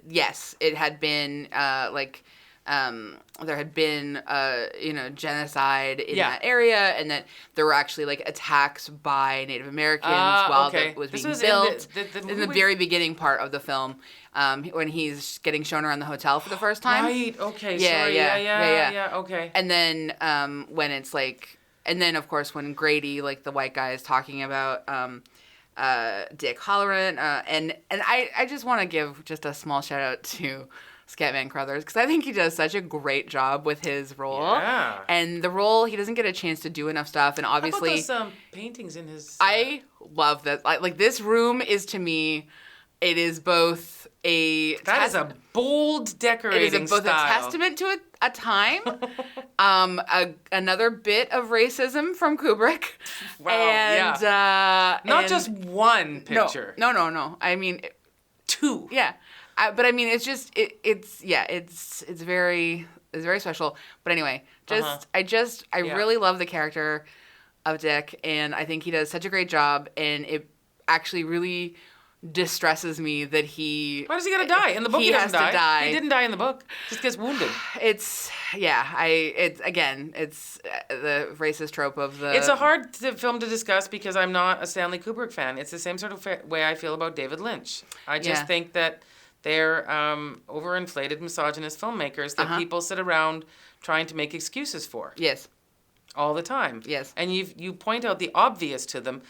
yes, it had been, there had been, genocide in that area, and that there were actually, like, attacks by Native Americans while it was being built. In the very beginning part of the film, when he's getting shown around the hotel for the first time. Right, okay, yeah, sorry, yeah, okay. And then when it's, like, and then, of course, when Grady, like, the white guy, is talking about Dick Halloran, and I just want to give just a small shout-out to Scatman Crothers, because I think he does such a great job with his role. Yeah. And the role, he doesn't get a chance to do enough stuff, and obviously... How about those paintings in his... I love that. Like, this room is, to me, it is both a... That is a bold decorating It is both style. a testament to a time, another bit of racism from Kubrick. Wow, and, Not just one picture. No. I mean... Two. Yeah. But I mean, it's just it's very special. But anyway, I really love the character of Dick, and I think he does such a great job. And it actually really distresses me that he. Why does he gotta die in the book? He doesn't has to die. He didn't die in the book. Just gets wounded. It's the racist trope of the. It's a hard film to discuss because I'm not a Stanley Kubrick fan. It's the same sort of way I feel about David Lynch. I just think that they're overinflated misogynist filmmakers that people sit around trying to make excuses for. Yes. All the time. Yes. And you point out the obvious to them.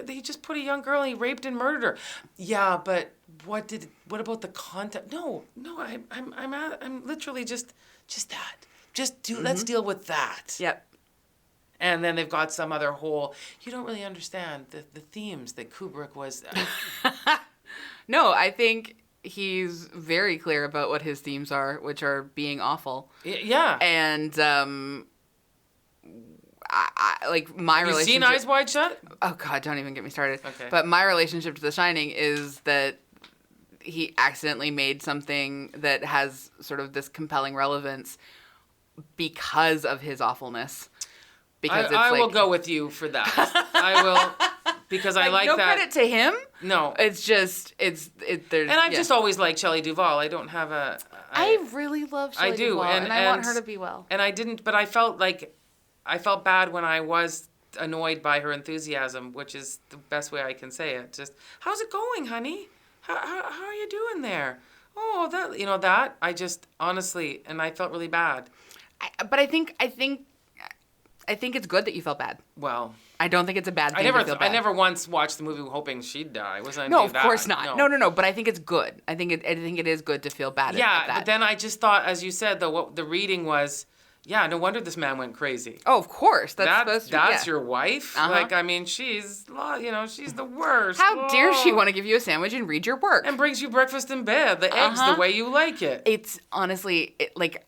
He just put a young girl and he raped and murdered her. Yeah, but what about the content? No, I'm literally just that. Let's deal with that. Yep. And then they've got some other whole, you don't really understand the themes that Kubrick was. No, I think he's very clear about what his themes are, which are being awful. Yeah. And I like my relationship. You seen Eyes Wide Shut? Oh God, don't even get me started. Okay. But my relationship to The Shining is that he accidentally made something that has sort of this compelling relevance because of his awfulness. Because I will go with you for that. I will, because I like no that. No credit to him. No. It's just, there's... And I've just always liked Shelley Duvall. I don't have a... I really love Shelley Duvall. And I want her to be well. And I didn't, but I felt bad when I was annoyed by her enthusiasm, which is the best way I can say it. Just, how's it going, honey? How are you doing there? Oh, that, I just, honestly, and I felt really bad. But I think it's good that you felt bad. Well, I don't think it's a bad thing to feel bad. I never once watched the movie hoping she'd die. No, of course not. No. But I think it's good. I think it is good to feel bad. Yeah, at that. But then I just thought, as you said, though, what the reading was. Yeah, no wonder this man went crazy. Oh, of course. That's your wife? Uh-huh. Like, I mean, she's the worst. How dare she want to give you a sandwich and read your work? And brings you breakfast in bed, the eggs the way you like it. It's honestly, like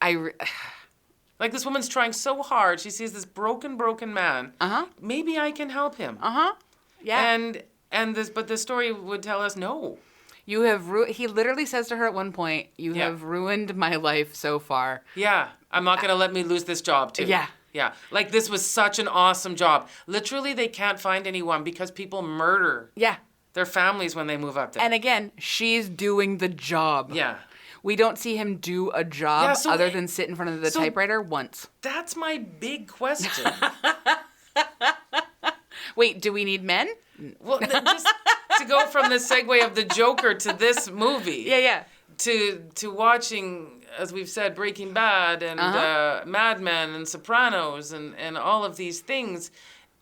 this woman's trying so hard. She sees this broken man. Uh-huh. Maybe I can help him. Uh-huh. Yeah. But the story would tell us no. You have he literally says to her at one point, "You have ruined my life so far." Yeah. I'm not going to let me lose this job, too. Yeah. Yeah. Like, this was such an awesome job. Literally, they can't find anyone because people murder their families when they move up there. And again, she's doing the job. Yeah. We don't see him do a job other than sit in front of the typewriter once. That's my big question. Wait, do we need men? Well, just to go from the segue of the Joker to this movie. Yeah. To watching as we've said, Breaking Bad and Mad Men and Sopranos and all of these things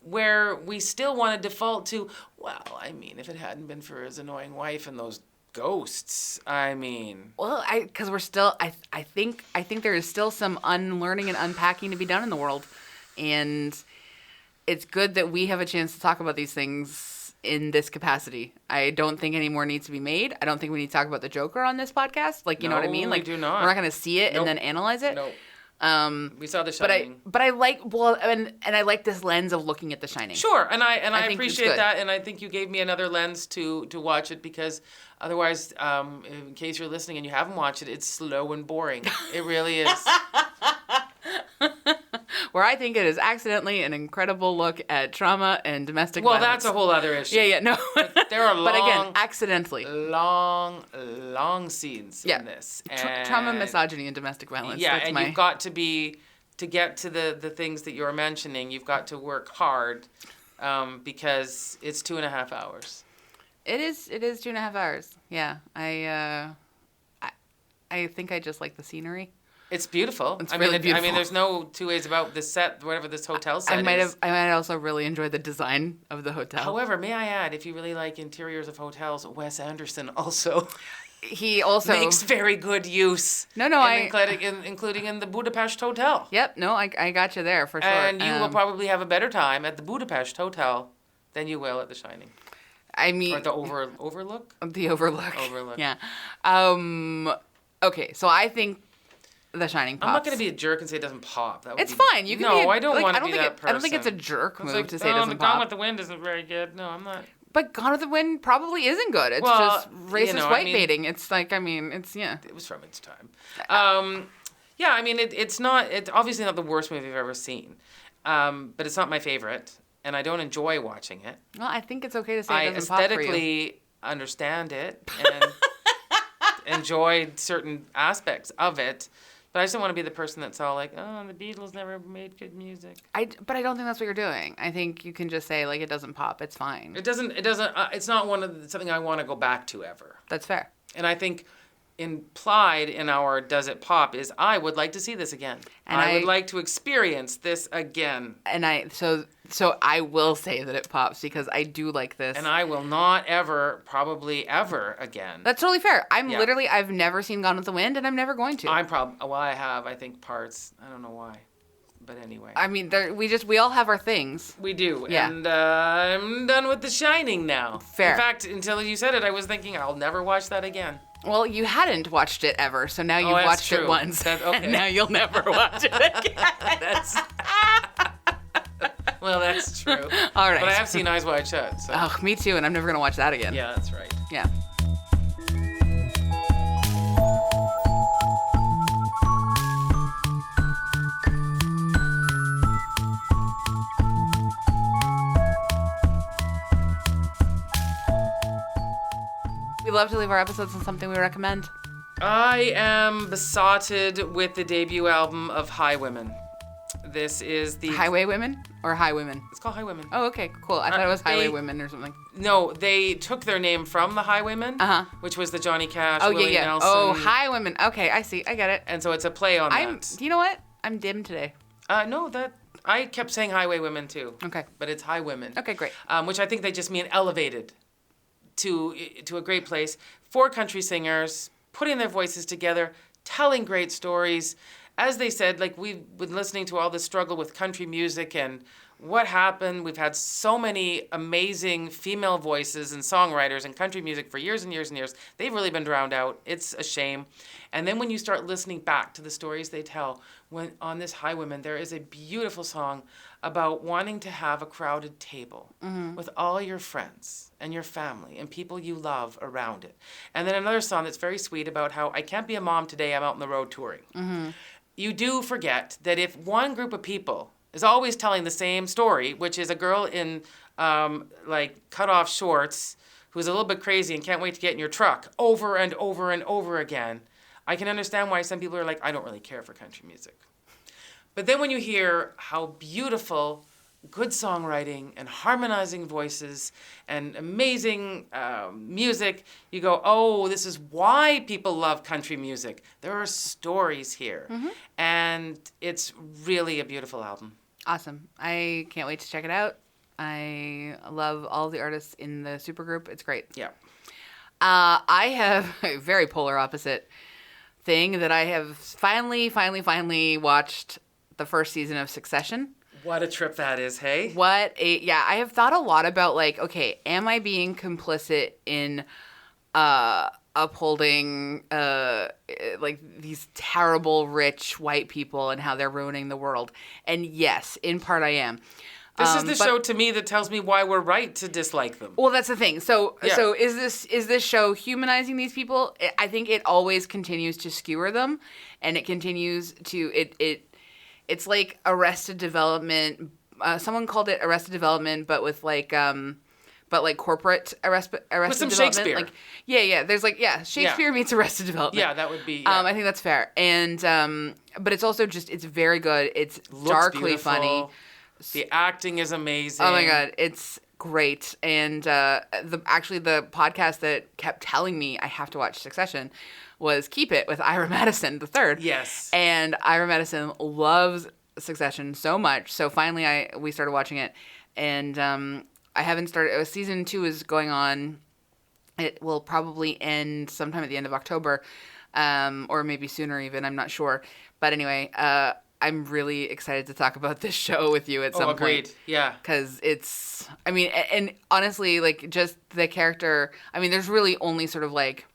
where we still want to default to, well, I mean, if it hadn't been for his annoying wife and those ghosts, I mean. Well, because we're still, I think there is still some unlearning and unpacking to be done in the world. And it's good that we have a chance to talk about these things in this capacity. I don't think any more needs to be made. I don't think we need to talk about the Joker on this podcast. Like, you know what I mean? Like, we do not. We're not going to see it and then analyze it. Nope. We saw The Shining. But I like, and I like this lens of looking at The Shining. Sure, and I appreciate that, and I think you gave me another lens to watch it, because otherwise, in case you're listening and you haven't watched it, it's slow and boring. It really is. Where I think it is accidentally an incredible look at trauma and domestic violence. Well, that's a whole other issue. Yeah, no. There are long, but again, accidentally. long scenes in this. Trauma, misogyny, and domestic violence. Yeah, and you've got to get to the things that you're mentioning, you've got to work hard, because it's 2.5 hours. It is 2.5 hours. Yeah, I think I just like the scenery. It's beautiful. It's really beautiful. I mean, there's no two ways about this set, whatever this hotel set is. I might also really enjoy the design of the hotel. However, may I add, if you really like interiors of hotels, Wes Anderson also he also makes very good use. Including in the Budapest Hotel. Yep. No, I got you there for sure. And you will probably have a better time at the Budapest Hotel than you will at The Shining. I mean, or the Overlook. The Overlook. Overlook. Yeah. Okay, so I think The Shining pops. I'm not going to be a jerk and say it doesn't pop. It's fine. You can be I don't want to be that person. I don't think it's a jerk move to say it doesn't pop. Gone with the Wind isn't very good. No, I'm not. But Gone with the Wind probably isn't good. It's just racist white baiting. It's like, it's, yeah. It was from its time. Yeah, I mean, it's obviously not the worst movie I've ever seen. But it's not my favorite. And I don't enjoy watching it. Well, I think it's okay to say it doesn't pop for you. I aesthetically understand it and enjoyed certain aspects of it. But I just don't want to be the person that's all like, oh, the Beatles never made good music. But I don't think that's what you're doing. I think you can just say, like, it doesn't pop. It's fine. It doesn't. It's not something I want to go back to ever. That's fair. And I think implied in our Does It Pop is I would like to see this again. And I would like to experience this again. And so I will say that it pops because I do like this. And I will not probably ever again. That's totally fair. I've never seen Gone with the Wind and I'm never going to. I have, I think, parts. I don't know why. But anyway. I mean, we all have our things. We do. Yeah. And I'm done with The Shining now. Fair. In fact, until you said it, I was thinking I'll never watch that again. Well, you hadn't watched it ever, so now you've watched it once. Okay. And now you'll never watch it again. Well, that's true. All right. But I have seen Eyes Wide Shut. So. Oh, me too, and I'm never going to watch that again. Yeah, that's right. Yeah. We love to leave our episodes on something we recommend. I am besotted with the debut album of Highwomen. This is the... Highway Women or Highwomen? It's called Highwomen. Oh, okay, cool. I thought it was Highway Women or something. No, they took their name from the Highwomen, which was the Johnny Cash, Willie Nelson. Oh, Highwomen. Okay, I see. I get it. And so it's a play on that. You know what? I'm dim today. No, I kept saying Highway Women too. Okay. But it's Highwomen. Okay, great. Which I think they just mean elevated to a great place. 4 country singers putting their voices together, telling great stories. As they said, like, we've been listening to all this struggle with country music and what happened. We've had so many amazing female voices and songwriters in country music for years and years and years. They've really been drowned out. It's a shame. And then when you start listening back to the stories they tell, when on this Highwomen, there is a beautiful song about wanting to have a crowded table with all your friends and your family and people you love around it. And then another song that's very sweet about how I can't be a mom today, I'm out on the road touring. You do forget that if one group of people is always telling the same story, which is a girl in cut off shorts who's a little bit crazy and can't wait to get in your truck over and over and over again, I can understand why some people are like, I don't really care for country music. But then when you hear how beautiful good songwriting and harmonizing voices and amazing music, you go, oh, this is why people love country music. There are stories here. And it's really a beautiful album. Awesome. I can't wait to check it out. I love all the artists in the supergroup. It's great. Yeah. I have a very polar opposite thing that I have finally watched the first season of Succession. What a trip that is, hey? I have thought a lot about, like, okay, am I being complicit in upholding like these terrible rich white people and how they're ruining the world? And yes, in part I am. This is the show to me that tells me why we're right to dislike them. Well, that's the thing. So is this show humanizing these people? I think it always continues to skewer them, and it continues to it's like Arrested Development. Someone called it Arrested Development, but with like corporate Arrested with some Development. Shakespeare. Like there's Shakespeare meets Arrested Development. Yeah, that would be. Yeah. I think that's fair. And but it's also it's very good. It's darkly beautiful. funny. The acting is amazing. Oh my God, it's great. And the podcast that kept telling me I have to watch Succession was Keep It with Ira Madison III. Yes. And Ira Madison loves Succession so much. So finally we started watching it. And I haven't started. Season 2 is going on. It will probably end sometime at the end of October, or maybe sooner even. I'm not sure. But anyway, I'm really excited to talk about this show with you at some point. Yeah. Because and honestly, like, just the character, there's really only sort of like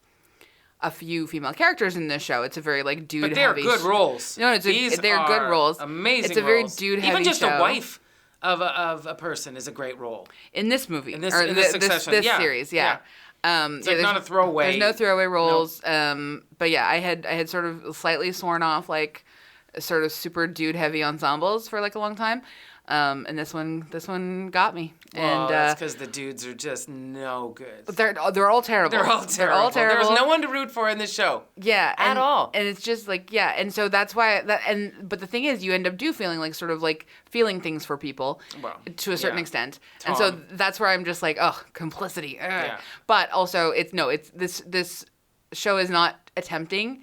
a few female characters in this show. It's a very like dude heavy. But they're good roles. No, they're good roles. Amazing. It's a very roles. dude heavy Even just show. a wife of a person is a great role. In this movie. In this Succession. This series, yeah. It's like not a throwaway. There's no throwaway roles. Nope. But yeah, I had sort of slightly sworn off like sort of super dude heavy ensembles for like a long time. And this one got me. Well, and that's because the dudes are just no good. They're all terrible. They're all terrible. There's no one to root for in this show. Yeah, at all. And it's just like and so that's why but the thing is, you end up feeling like sort of like feeling things for people, to a certain extent. Tom. And so that's where I'm just like, complicity. Yeah. But also this show is not attempting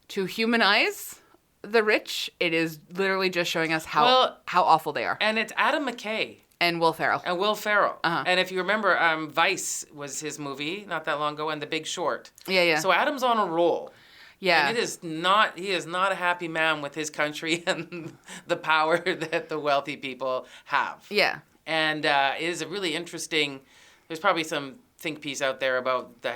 to humanize the rich. It is literally just showing us how awful they are. And it's Adam McKay. And Will Ferrell. Uh-huh. And if you remember, Vice was his movie not that long ago, and The Big Short. Yeah. So Adam's on a roll. Yeah. And he is not a happy man with his country and the power that the wealthy people have. Yeah. And it is a really interesting, there's probably some think piece out there about the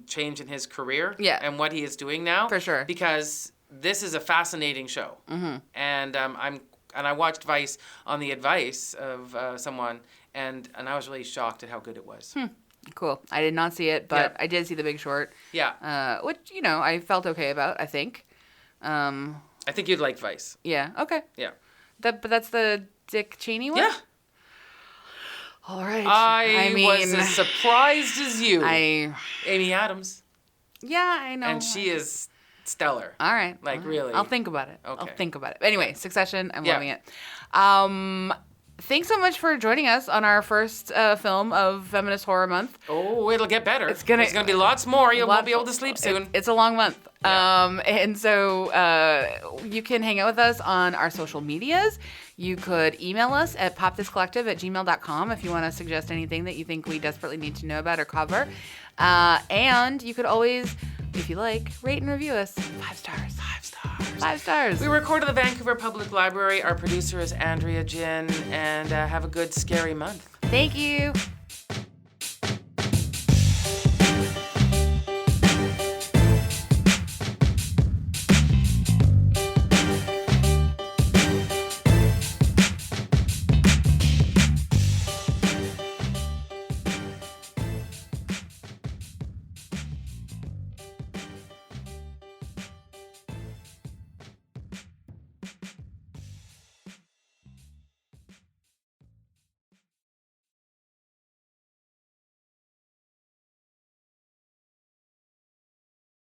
change in his career. Yeah. And what he is doing now. For sure. Because this is a fascinating show. Mm-hmm. And I watched Vice on the advice of someone, and I was really shocked at how good it was. Cool. I did not see it, but I did see The Big Short. Yeah. Which, I felt okay about, I think. I think you'd like Vice. Yeah. Okay. Yeah. But that's the Dick Cheney one? Yeah. All right. I was as surprised as you. Amy Adams. Yeah, I know. And she is stellar. All right. Really. I'll think about it. Okay. I'll think about it. Anyway, Succession. I'm loving it. Thanks so much for joining us on our first film of Feminist Horror Month. Oh, it'll get better. There's gonna be lots more. You won't be able to sleep soon. It's a long month. Yeah. And so you can hang out with us on our social medias. You could email us at popthiscollective@gmail.com if you want to suggest anything that you think we desperately need to know about or cover. And you could always, if you like, rate and review us. 5 stars. 5 stars. 5 stars. We record at the Vancouver Public Library. Our producer is Andrea Gin. And have a good, scary month. Thank you.